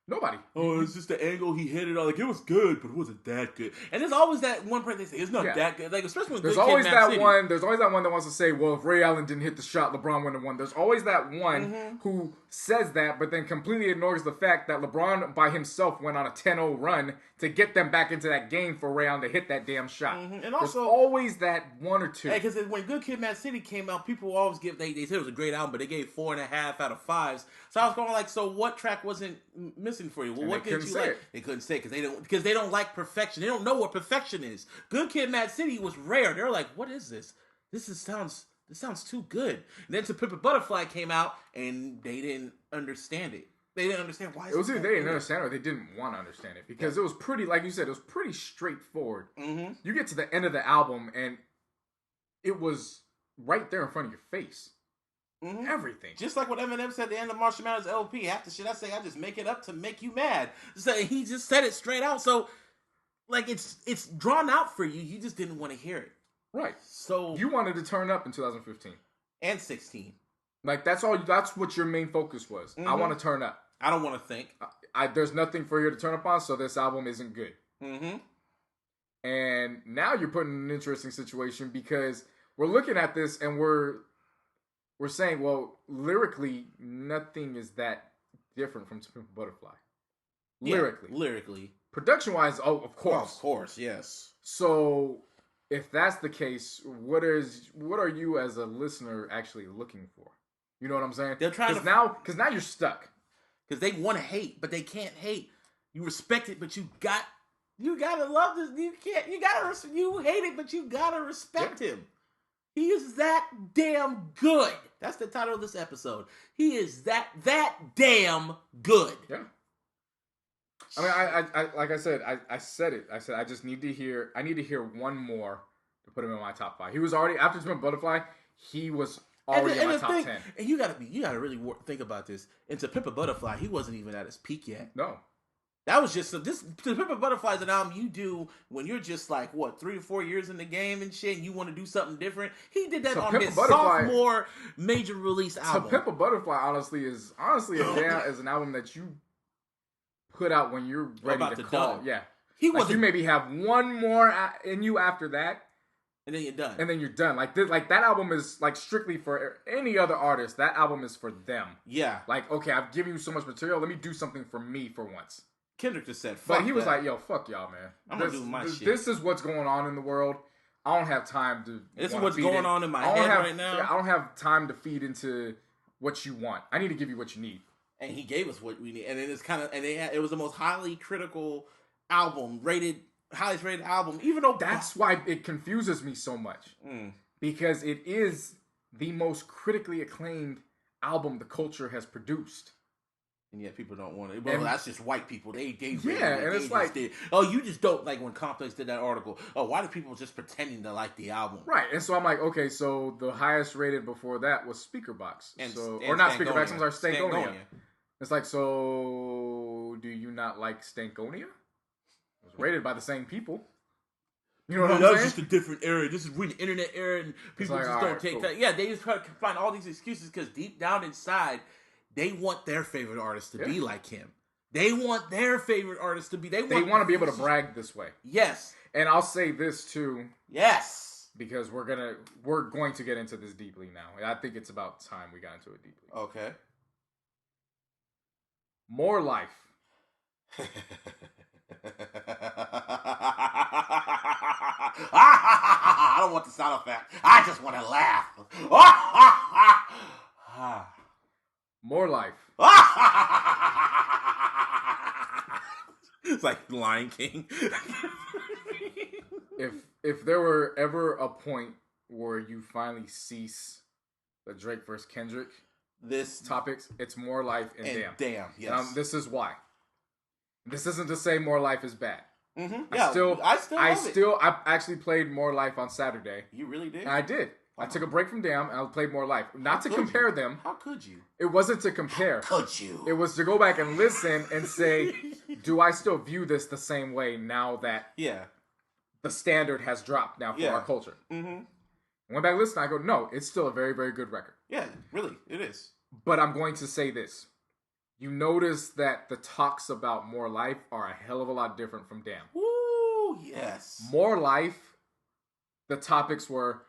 Nobody. Oh, it's just the angle he hit it on. Like, it was good, but it wasn't that good. And there's always that one person they say, it's not that good. Like, especially when there's always that one. There's always that one that wants to say, well, if Ray Allen didn't hit the shot, LeBron wouldn't have won. There's always that one who says that, but then completely ignores the fact that LeBron by himself went on a 10-0 run to get them back into that game for Ray Allen to hit that damn shot. And also, there's always that one or two. Because when Good Kid, Mad City came out, people always give, they said it was a great album, but they gave 4.5 out of 5s. So I was going like, so what track wasn't missing for you? Well, what did you like? They couldn't say it because they don't like perfection. They don't know what perfection is. Good Kid, Mad City was rare. They're like, what is this? This sounds too good. And then To Pimp a Butterfly came out, and they didn't understand it. They didn't understand why. It was either they didn't understand it or they didn't want to understand it because it was pretty, like you said, it was pretty straightforward. You get to the end of the album and it was right there in front of your face. Everything. Just like what Eminem said at the end of Marshall Mathers LP. Half the shit I say, I just make it up to make you mad. So he just said it straight out. So, like, it's drawn out for you. You just didn't want to hear it. Right. So you wanted to turn up in 2015 and 16. Like, that's what your main focus was. I want to turn up. I don't want to think. There's nothing for you to turn up on, so this album isn't good. And now you're put in an interesting situation because we're looking at this and we're saying, well, lyrically, nothing is that different from Pimp a Butterfly. Lyrically. Production-wise, of course. Of course, yes. So, if that's the case, what are you as a listener actually looking for? You know what I'm saying? They're trying because now you're stuck. Because they want to hate, but they can't hate. You respect it, but you gotta love this. You hate it, but you gotta respect him. He is that damn good. That's the title of this episode. He is that damn good. Yeah. I mean, I like I said, I said it. I said I just need to hear. I need to hear one more to put him in my top 5. He was already after Pimp a Butterfly. He was already in my top 10. And you gotta really think about this. And to Pimp a Butterfly, he wasn't even at his peak yet. No. That was just Pimp a Butterfly is an album you do when you're just like 3 or 4 years in the game and shit, and you want to do something different. He did that on his sophomore major release album. So Pimp a Butterfly, honestly, is an album that you put out when you're ready to call. Yeah, you maybe have one more in you after that, and then you're done. Like that album is like strictly for any other artist. That album is for them. Yeah. Like, okay, I've given you so much material. Let me do something for me for once. Kendrick just said, fuck. But he was like, yo, fuck y'all, man. I'm gonna do my shit. This is what's going on in the world. I don't have time to. This is what's going on in my head right now. I don't have time to feed into what you want. I need to give you what you need. And he gave us what we need. And it's it was the most highly critical album, highest rated album, even though that's why it confuses me so much. Because it is the most critically acclaimed album the culture has produced. And yet people don't want it. Well, that's just white people. They and it's like, you just don't like when Complex did that article. Oh, why do people just pretending to like the album? Right. And so I'm like, okay, so the highest rated before that was Speakerbox. Or not Speakerbox, I'm sorry, Stankonia. It's like, so do you not like Stankonia? It was rated by the same people. You know what I'm saying? That's just a different era. This is the internet era, and people just don't take that. Yeah, they just try to find all these excuses because deep down inside, they want their favorite artist to be like him. They want their favorite artist to be. They want to be able to brag this way. Yes. And I'll say this too. Yes. Because we're going to get into this deeply now. I think it's about time we got into it deeply. Okay. More Life. I don't want the sound effect. I just want to laugh. More Life. It's like Lion King. If there were ever a point where you finally cease the Drake versus Kendrick topics, it's More Life and Damn. Damn, yes. This is why. This isn't to say More Life is bad. Mm-hmm. Yeah, I actually played More Life on Saturday. You really did? And I did. I took a break from Damn and I played More Life. Not to compare them. How could you? It wasn't to compare. How could you? It was to go back and listen and say, do I still view this the same way now that the standard has dropped now for our culture? Mm-hmm. I went back and listened. I go, no, it's still a very, very good record. Yeah, really, it is. But I'm going to say this. You notice that the talks about More Life are a hell of a lot different from Damn. Woo, yes. More Life, the topics were,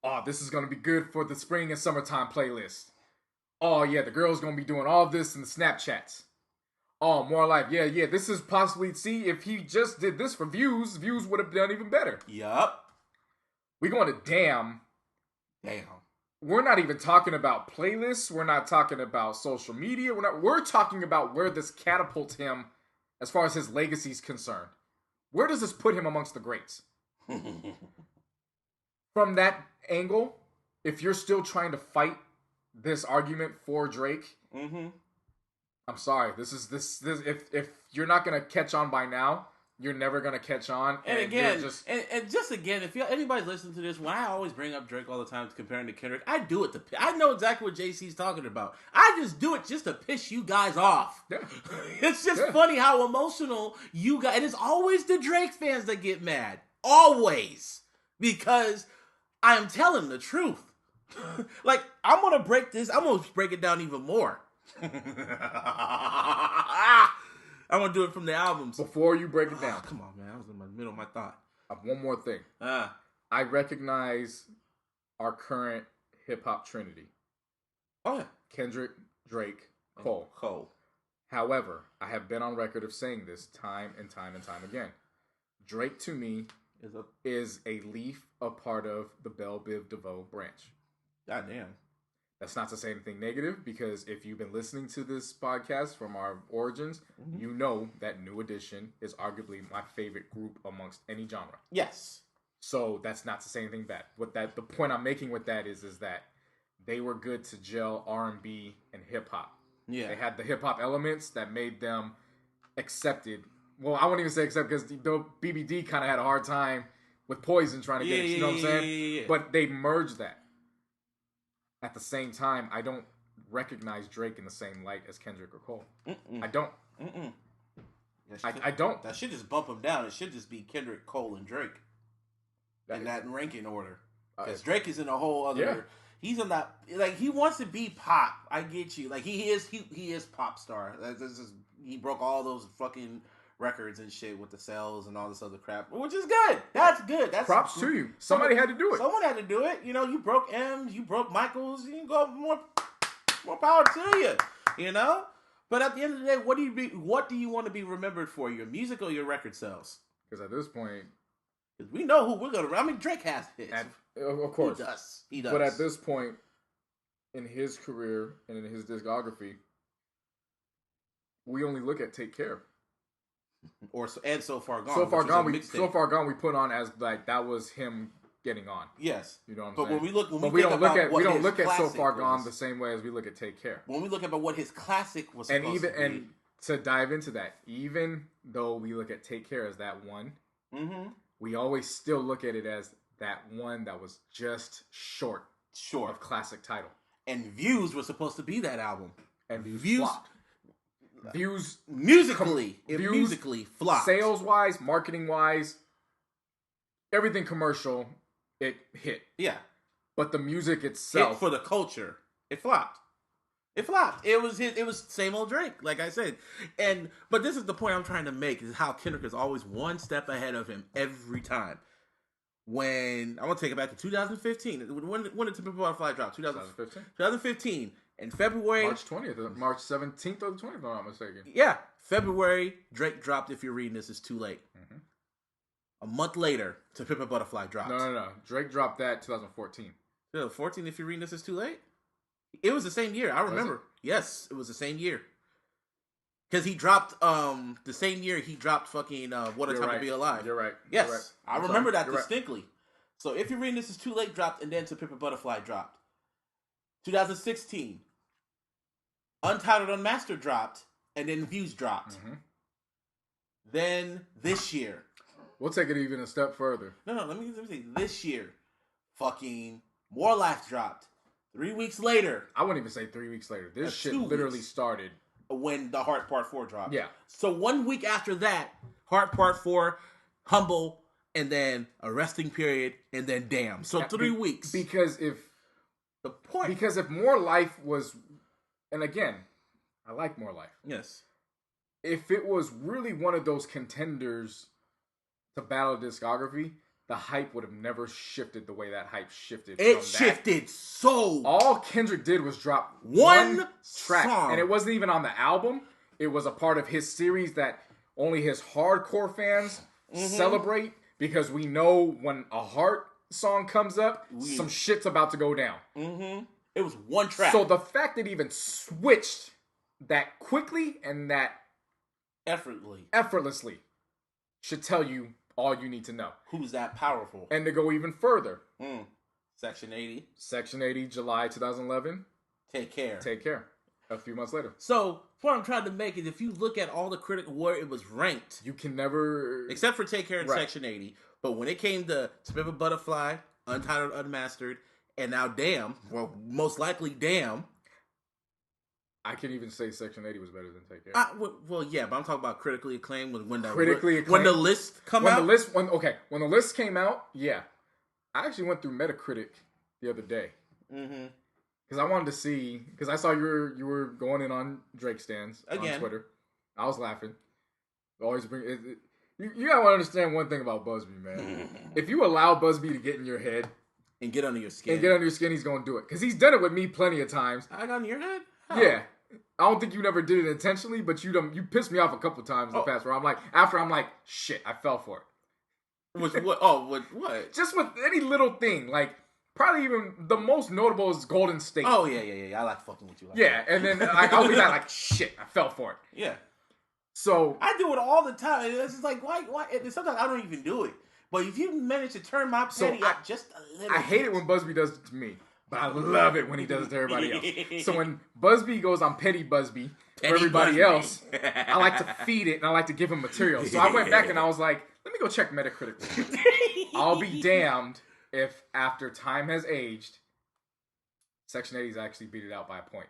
oh, this is going to be good for the spring and summertime playlist. Oh, yeah, the girl's going to be doing all this in the Snapchats. Oh, More Life. Yeah, this is possibly, see, if he just did this for views would have done even better. Yup. We going to Damn. We're not even talking about playlists. We're not talking about social media. We're talking about where this catapults him as far as his legacy is concerned. Where does this put him amongst the greats? From that angle, if you're still trying to fight this argument for Drake, I'm sorry. This if you're not gonna catch on by now, you're never gonna catch on. And again, if anybody's listening to this, when I always bring up Drake all the time comparing to Kendrick, I do it I know exactly what JC's talking about. I just do it just to piss you guys off. Yeah. It's just funny how emotional you guys, and it's always the Drake fans that get mad. Always. Because I am telling the truth. Like, I'm going to break it down even more. I'm going to do it from the albums. Before you break it down. Come on, man. I was in the middle of my thought. One more thing. I recognize our current hip hop trinity. Oh yeah, Kendrick, Drake, Cole. However, I have been on record of saying this time and time and time again. Drake to me is a leaf, a part of the Bell Biv DeVoe branch. Goddamn. That's not to say anything negative, because if you've been listening to this podcast from our origins, you know that New Edition is arguably my favorite group amongst any genre. Yes. So that's not to say anything bad. The point I'm making with that is that they were good to gel R&B and hip hop. Yeah. They had the hip hop elements that made them accepted. Well, I wouldn't even say accepted, because the BBD kind of had a hard time with Poison trying to get it. You know what I'm saying? Yeah. But they merged that. At the same time, I don't recognize Drake in the same light as Kendrick or Cole. I don't. I don't. That should just bump him down. It should just be Kendrick, Cole, and Drake. In that ranking order. Because Drake is in a whole other... Yeah. He's in that... Like, he wants to be pop. I get you. Like, he is pop star. He broke all those fucking records and shit with the sales and all this other crap, which is good. That's good. That's props to you. Somebody had to do it. Someone had to do it. You know, you broke M's, you broke Michael's. You can go more power to you. You know, but at the end of the day, what do you want to be remembered for? Your music or your record sales? Because at this point, we know who we're gonna. I mean, Drake has hits. Of course, he does. But at this point in his career and in his discography, we only look at "Take Care." And So Far Gone. So Far Gone. We put on as like that was him getting on. Yes, you know what I'm saying. But we don't look at So Far Gone the same way as we look at Take Care. When we look at what his classic was, and to dive into that, even though we look at Take Care as that one, we always still look at it as that one that was just short of classic title. And Views was supposed to be that album, and Views flopped. Views musically flopped. Sales wise, marketing wise, everything commercial, it hit. Yeah. But the music itself, hit for the culture, it flopped. It was same old Drake, like I said. But this is the point I'm trying to make, is how Kendrick is always one step ahead of him every time. When I want to take it back to 2015, when did To Pimp a Butterfly drop? 2015. In February... March 20th, March 17th or the 20th, if I'm not mistaken. Yeah. February, Drake dropped If You're Reading This, It's Too Late. A month later, To Pimp a Butterfly dropped. No. Drake dropped that 2014. 2014, If You're Reading This, It's Too Late? It was the same year. I remember. Yes, it was the same year. Because he dropped, the same year he dropped fucking What a Time to Be Alive. You're right. Yes. You're right. I remember that distinctly. Right. So If You're Reading This, Is Too Late dropped, and then To Pimp a Butterfly dropped. 2016, Untitled Unmastered dropped, and then Views dropped. Then this year. We'll take it even a step further. No, let me say this year. Fucking More Life dropped. 3 weeks later. I wouldn't even say 3 weeks later. This shit literally started when the Heart Part 4 dropped. Yeah. So 1 week after that, Heart Part 4, Humble, and then a resting period, and then Damn. So 3 weeks. Because if More Life was, and again, I like More Life. Yes. If it was really one of those contenders to battle discography, the hype would have never shifted the way that hype shifted. It shifted so. All Kendrick did was drop one track, and it wasn't even on the album. It was a part of his series that only his hardcore fans celebrate, because we know when a Heart song comes up, some shit's about to go down. It was one track. So the fact that it even switched that quickly and that effortlessly should tell you all you need to know. Who's that powerful? And to go even further. Section 80. Section 80, July 2011. Take Care. A few months later. So, what I'm trying to make is, if you look at all the critical where it was ranked, you can never... Except for Take Care and Section 80. But when it came to Pimp a Butterfly, Untitled Unmastered, and now Damn, well, most likely Damn. I can even say Section 80 was better than Take Care. Well, yeah, but I'm talking about critically acclaimed when the list when the list came out, yeah. I actually went through Metacritic the other day. Because I wanted to see, because I saw you were going in on Drake stands on Twitter. I was laughing. Always bring it. You gotta understand one thing about Busby, man. If you allow Busby to get in your head, And get under your skin. He's going to do it. Because he's done it with me plenty of times. I got under your head? How? Yeah. I don't think you never did it intentionally, but you pissed me off a couple times in the past where I'm like, shit, I fell for it. With what? Oh, with what? Just with any little thing. Like, probably even the most notable is Golden State. Oh, yeah. I like fucking with you. And then I'll be like, shit, I fell for it. Yeah. So. I do it all the time. It's just like, why? And sometimes I don't even do it. But if you manage to turn my petty up just a little I hate it when Busby does it to me. But I love it when he does it to everybody else. So when Busby goes on Petty Busby for everybody else, I like to feed it and I like to give him material. So I went back and I was like, let me go check Metacritic. I'll be damned if after time has aged, Section 80's actually beat it out by a point.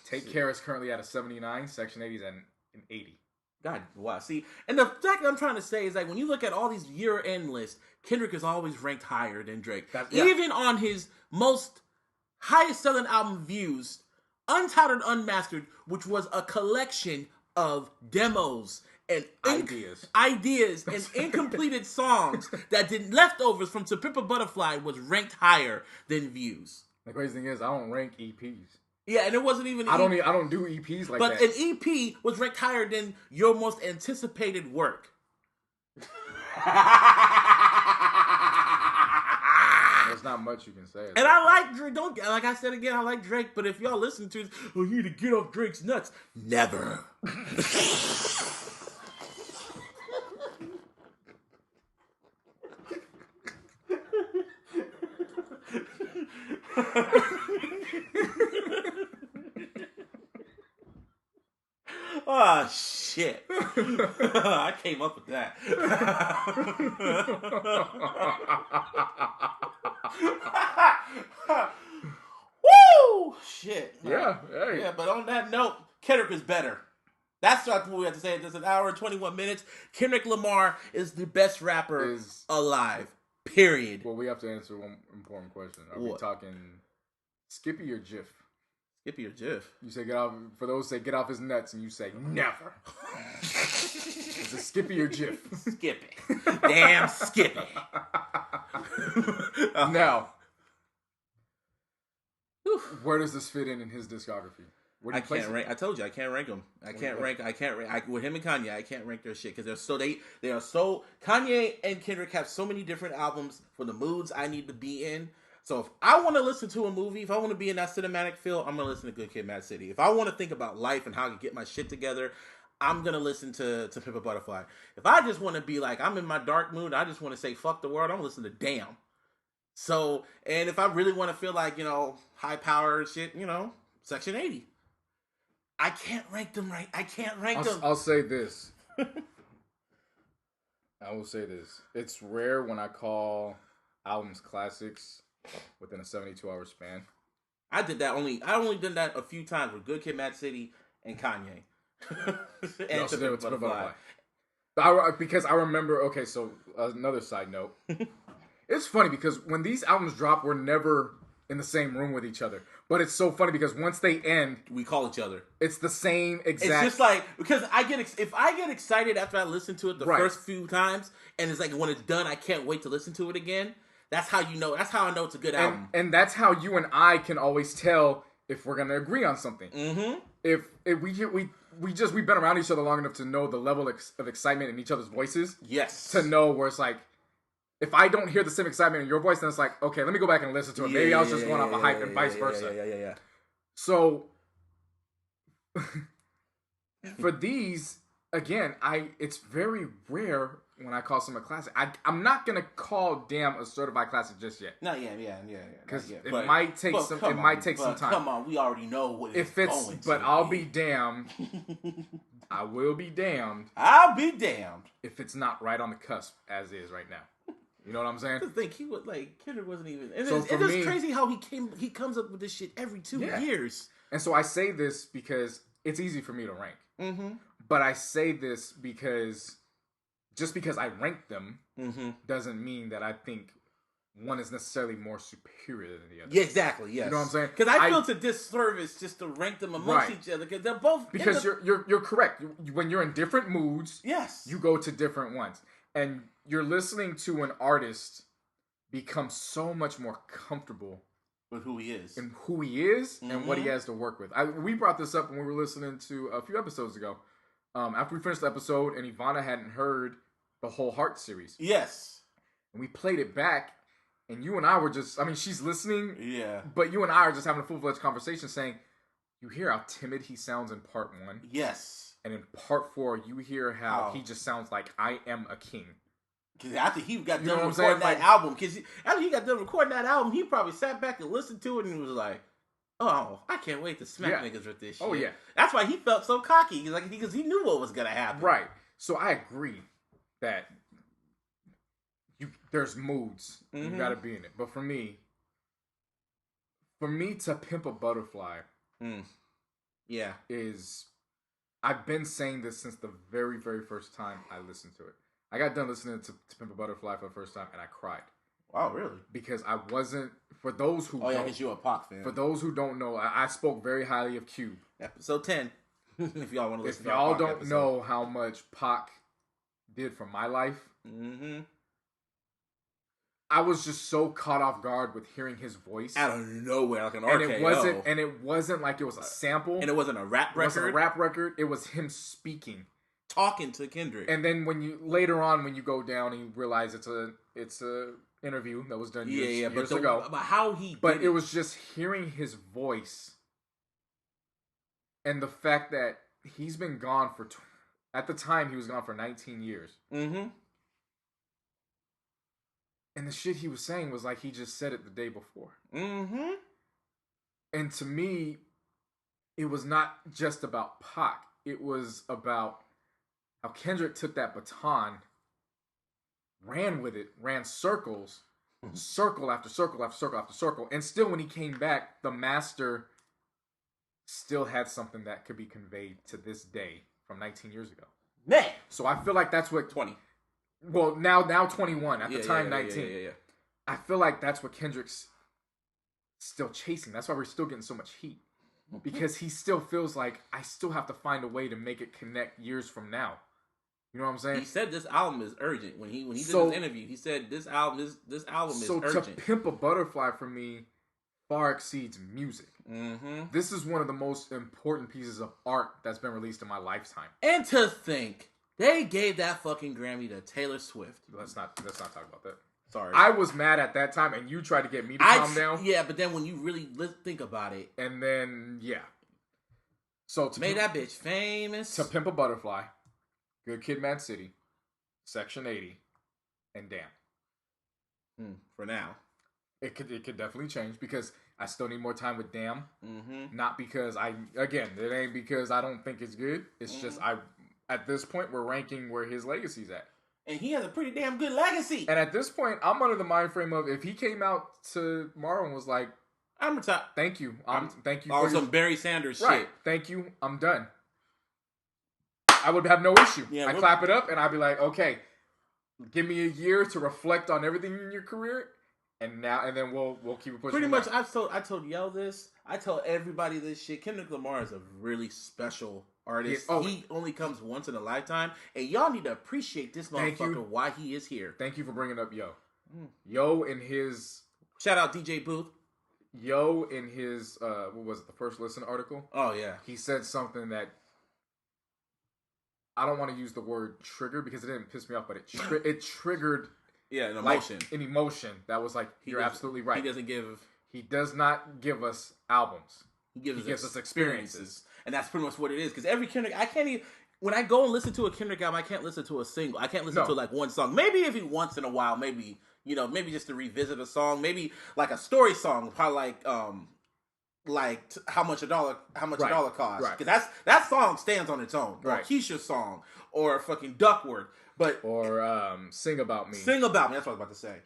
Take Care is currently at a 79. Section 80's at an 80. God, wow. See, and the fact that I'm trying to say is like when you look at all these year-end lists, Kendrick is always ranked higher than Drake. Even on his most highest-selling album, Views, Untitled Unmastered, which was a collection of demos and ideas and incompleted songs that did leftovers from To Pimp a Butterfly, was ranked higher than Views. The crazy thing is, I don't rank EPs. Yeah, and it wasn't even. I don't do EPs like that. But an EP was ranked higher than your most anticipated work. There's not much you can say. And I like Drake. Like I said again, I like Drake. But if y'all listen to it, you need to get off Drake's nuts. Never. Oh, shit. I came up with that. Woo! Shit. Yeah. Hey. Yeah, but on that note, Kendrick is better. That's what we have to say. There's an hour and 21 minutes. Kendrick Lamar is the best rapper alive. Period. Well, we have to answer one important question. Are we talking Skippy or Jiff? Skippy or Jiff? You say get off. For those who say get off his nuts, and you say never. Is it Skippy or Jiff? Skippy. Damn Skippy. Now, where does this fit in his discography? I can't rank. I told you I can't rank them. I can't rank with him and Kanye. I can't rank their shit because they are so. Kanye and Kendrick have so many different albums for the moods I need to be in. So if I want to listen to a movie, if I want to be in that cinematic feel, I'm gonna listen to Good Kid, Mad City. If I want to think about life and how I can get my shit together, I'm gonna listen to Pimp a Butterfly. If I just want to be like I'm in my dark mood, I just want to say fuck the world, I'm gonna listen to Damn. So, and if I really want to feel like high power shit, Section 80. I can't rank them right. I can't rank them. I'll say this. I will say this. It's rare when I call albums classics within a 72-hour span. I only did that a few times with Good Kid, Mad City, and Kanye. And To Pimp a Butterfly. Because I remember, okay, so another side note. It's funny because when these albums drop, we're never in the same room with each other. But it's so funny because once they end, we call each other. It's the same exact. It's just like because if I get excited after I listen to it the first few times, and it's like when it's done, I can't wait to listen to it again. That's how you know. That's how I know it's a good album. And that's how you and I can always tell if we're gonna agree on something. Mm-hmm. If we've been around each other long enough to know the level of excitement in each other's voices. Yes. To know where it's like. If I don't hear the same excitement in your voice, then it's like, okay, let me go back and listen to it. Maybe I was just going off a hype and vice versa. Yeah. So, for these, again, it's very rare when I call some a classic. I'm not going to call Damn a certified classic just yet. Not yet, yeah. Because it might take some time. Come on, we already know what it's going to But I'll be damned. I will be damned. I'll be damned. If it's not right on the cusp, as is right now. You know what I'm saying? I think Kendrick wasn't even. And it's crazy how he comes up with this shit every 2 years. And so I say this because it's easy for me to rank. Mm-hmm. But I say this because just because I rank them mm-hmm. doesn't mean that I think one is necessarily more superior than the other. Yeah, exactly. Yes. You know what I'm saying? Because I feel it's a disservice just to rank them amongst each other because they're both. Because you're correct. When you're in different moods, yes, you go to different ones. And you're listening to an artist become so much more comfortable with who he is and what he has to work with. We brought this up when we were listening to a few episodes ago. After we finished the episode and Ivana hadn't heard the whole Heart series. Yes. And we played it back and you and I were just, I mean, she's listening. Yeah. But you and I are just having a full-fledged conversation saying, you hear how timid he sounds in part 1. Yes. And in part 4, you hear how he just sounds like, I am a king. Because after he got done recording that album, he probably sat back and listened to it and was like, oh, I can't wait to smack niggas with this shit. Oh, yeah. That's why he felt so cocky. Because he knew what was going to happen. Right. So I agree that there's moods. You got to be in it. But for me to Pimp a Butterfly is... I've been saying this since the very, very first time I listened to it. I got done listening to Pimp a Butterfly for the first time, and I cried. Wow, really? Because I wasn't... For those who because you're a Pac fan. For those who don't know, I spoke very highly of Cube. Episode 10. If y'all want to listen to y'all don't know how much Pac did for my life, I was just so caught off guard with hearing his voice out of nowhere, like an RKO. And it wasn't like it was a sample, and it wasn't a rap record. It wasn't a rap record. It was him speaking, talking to Kendrick. And then when you go down and you realize it's a interview that was done years ago. But how he? But it was just hearing his voice, and the fact that he's been gone for. At the time, he was gone for 19 years. Mm-hmm. And the shit he was saying was like he just said it the day before. Mm-hmm. And to me, it was not just about Pac. It was about how Kendrick took that baton, ran with it, ran circles, circle after circle after circle after circle. And still when he came back, the master still had something that could be conveyed to this day from 19 years ago. Man! So I feel like that's what... 20. Well, now 21. At the time, 19. Yeah. I feel like that's what Kendrick's still chasing. That's why we're still getting so much heat. Because he still feels like, I still have to find a way to make it connect years from now. You know what I'm saying? He said this album is urgent. When he did his interview, he said this album is urgent. So to Pimp a Butterfly for me far exceeds music. Mm-hmm. This is one of the most important pieces of art that's been released in my lifetime. And to think... They gave that fucking Grammy to Taylor Swift. Let's not talk about that. Sorry. I was mad at that time, and you tried to get me to calm down. Yeah, but then when you really think about it. And then, yeah. So made that bitch famous. To Pimp a Butterfly, Good Kid, Mad City, Section 80, and Damn. For now. It could definitely change because I still need more time with Damn. Mm-hmm. Not because it ain't because I don't think it's good. It's just at this point, we're ranking where his legacy's at. And he has a pretty damn good legacy. And at this point, I'm under the mind frame of if he came out tomorrow and was like, I'm retired. Thank you. Thank you for some Barry Sanders shit. Thank you. I'm done. I would have no issue. Yeah, I'd clap it up and I'd be like, okay, give me a year to reflect on everything in your career. And then we'll keep it pushing. Pretty much, I told y'all this. I told everybody this shit. Kendrick Lamar is a really special artist. Yeah. He only comes once in a lifetime, and y'all need to appreciate this motherfucker why he is here. Thank you for bringing up Yo. Yo in his shout out DJ Booth. Yo in his what was it, the First Listen article? Oh yeah, he said something that I don't want to use the word trigger because it didn't piss me off, but it triggered. Yeah, an emotion. Like, an emotion that was like, you're absolutely right. He does not give us albums. He gives us experiences. And that's pretty much what it is. Because every Kendrick, I can't even, when I go and listen to a Kendrick album, I can't listen to a single. I can't listen to like one song. Maybe if he once in a while, maybe just to revisit a song. Maybe like a story song, probably like how much a dollar costs. Right. Because that song stands on its own. Or Keisha's song. Or fucking Duckworth. Or Sing About Me. Sing About Me, that's what I was about to say.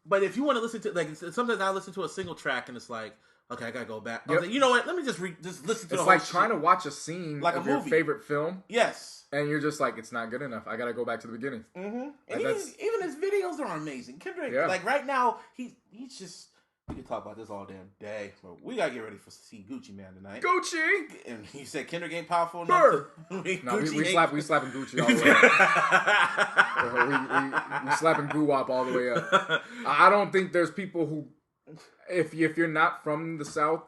But if you want to listen to, like, sometimes I listen to a single track and it's like, okay, I gotta go back. I was like, you know what, let me just listen to it's like trying to watch a scene like of your favorite film. Yes. And you're just like, it's not good enough. I gotta go back to the beginning. Mm-hmm. And even his videos are amazing. Kendrick, like right now, he's just, We can talk about this all damn day, but we gotta get ready for see Gucci Man tonight. Gucci. And you said Kendrick ain't powerful enough. Burr. We slapping Gucci all the way up. we slapping Guwap all the way up. I don't think there's people who, if you're not from the South,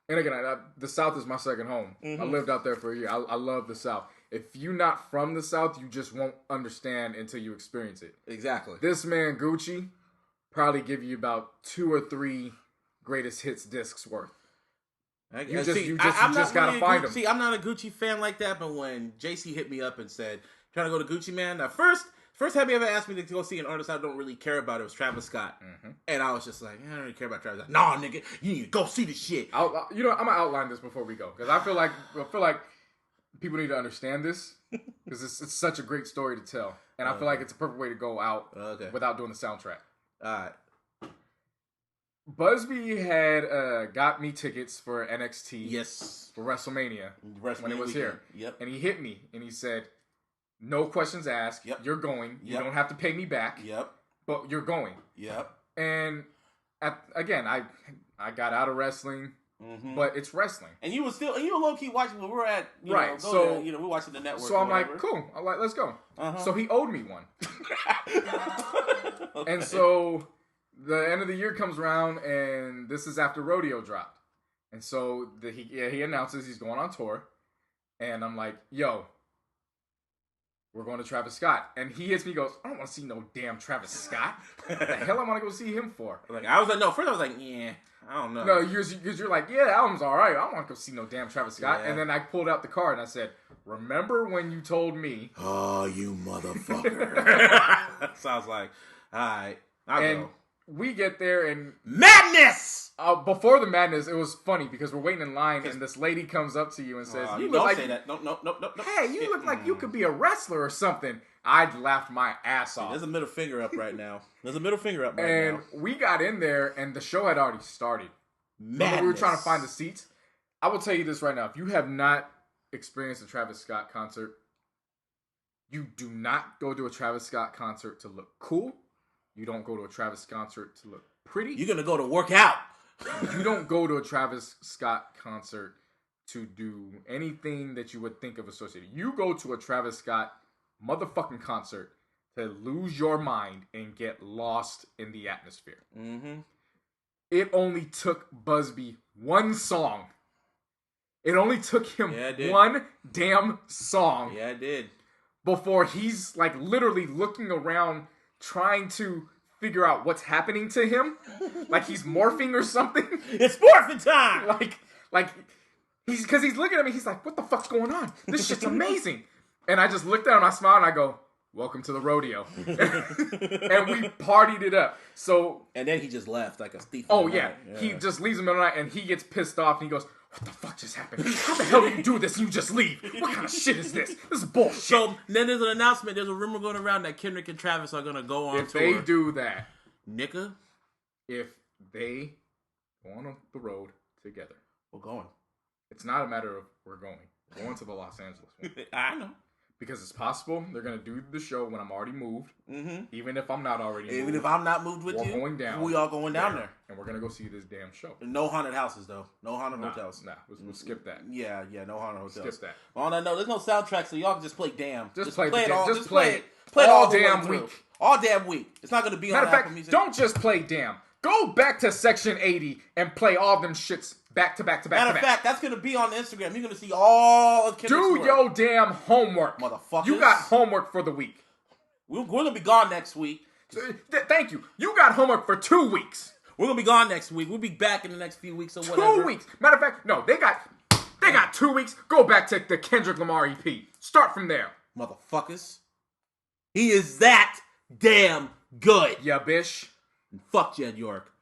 and again, the South is my second home. I lived out there for a year. I love the South. If you're not from the South, you just won't understand until you experience it. Exactly. This man, Gucci, probably give you about 2 or 3 greatest hits discs worth. You just gotta find them. See, I'm not a Gucci fan like that, but when JC hit me up and said, trying to go to Gucci Man, now first time he ever asked me to go see an artist I don't really care about, it was Travis Scott. And I was just like, I don't really care about Travis Scott. Nah, nigga, you need to go see the shit. I'm gonna outline this before we go, because I feel like people need to understand this, because it's such a great story to tell, and I feel like it's a perfect way to go out without doing the soundtrack. All right. Busby had got me tickets for NXT. Yes. For WrestleMania when it was here. Yep. And he hit me and he said, "No questions asked. Yep. You're going. You don't have to pay me back. Yep. But you're going." Yep. And again, I got out of wrestling, but it's wrestling. And you were low key watching when we were at right. we're watching the network. So I'm like, cool. I'm like, let's go. So he owed me one. Okay. And so the end of the year comes around, and this is after Rodeo dropped. And so he announces he's going on tour. And I'm like, yo, we're going to Travis Scott. And he hits me, goes, I don't want to see no damn Travis Scott. What the hell I want to go see him for? I was like, no. First I was like, yeah, I don't know. No, you're like, yeah, the album's all right. I don't want to go see no damn Travis Scott. Yeah. And then I pulled out the card and I said, remember when you told me? Oh, you motherfucker. So I was like, all right, I'll go. We get there and madness. Before the madness, it was funny because we're waiting in line and this lady comes up to you and says, "You look like say that. No. Hey, you look like you could be a wrestler or something." I laughed my ass off. There's a middle finger up right now. And we got in there and the show had already started. Madness. We were trying to find the seats. I will tell you this right now: if you have not experienced a Travis Scott concert, you do not go to a Travis Scott concert to look cool. You don't go to a Travis concert to look pretty. You're going to go to work out. You don't go to a Travis Scott concert to do anything that you would think of associated. You go to a Travis Scott motherfucking concert to lose your mind and get lost in the atmosphere. It only took Busby one song. It only took him one damn song. Yeah, it did. Before he's like literally looking around trying to figure out what's happening to him, like he's morphing or something. It's morphing time. Like he's looking at me. He's like, "What the fuck's going on? This shit's amazing." And I just looked at him. I smiled and I go, "Welcome to the rodeo." And we partied it up. And then he just left like a thief. Oh yeah, he just leaves in the middle of the night and he gets pissed off and he goes, "What the fuck just happened? How the hell do you do this and you just leave? What kind of shit is this? This is bullshit." So then there's an announcement. There's a rumor going around that Kendrick and Travis are going to go on tour. If they do that, nigga, if they go on the road together, we're going. It's not a matter of we're going. We're going to the Los Angeles one. I know. Because it's possible they're going to do the show when I'm already moved. Even if I'm not already moved. Even if I'm not moved with you. We're going down. We all going down there. And we're going to go see this damn show. No haunted houses, though. No haunted hotels. Nah, we'll skip that. Yeah, no haunted hotels. Skip that. On that note, there's no soundtrack, so y'all can just play damn. Just play it all. Just play it all damn week. All damn week. It's not going to be on Apple Music. Don't just play damn. Go back to Section 80 and play all them shits back to back to back. Matter of fact, that's going to be on Instagram. You're going to see all of Kendrick's work. Do your damn homework. Motherfuckers. You got homework for the week. We're going to be gone next week. Thank you. You got homework for 2 weeks. We're going to be gone next week. We'll be back in the next few weeks or whatever. 2 weeks. Matter of fact, no, they got 2 weeks. Go back to the Kendrick Lamar EP. Start from there. Motherfuckers. He is that damn good. Yeah, bish. And fuck Jed York.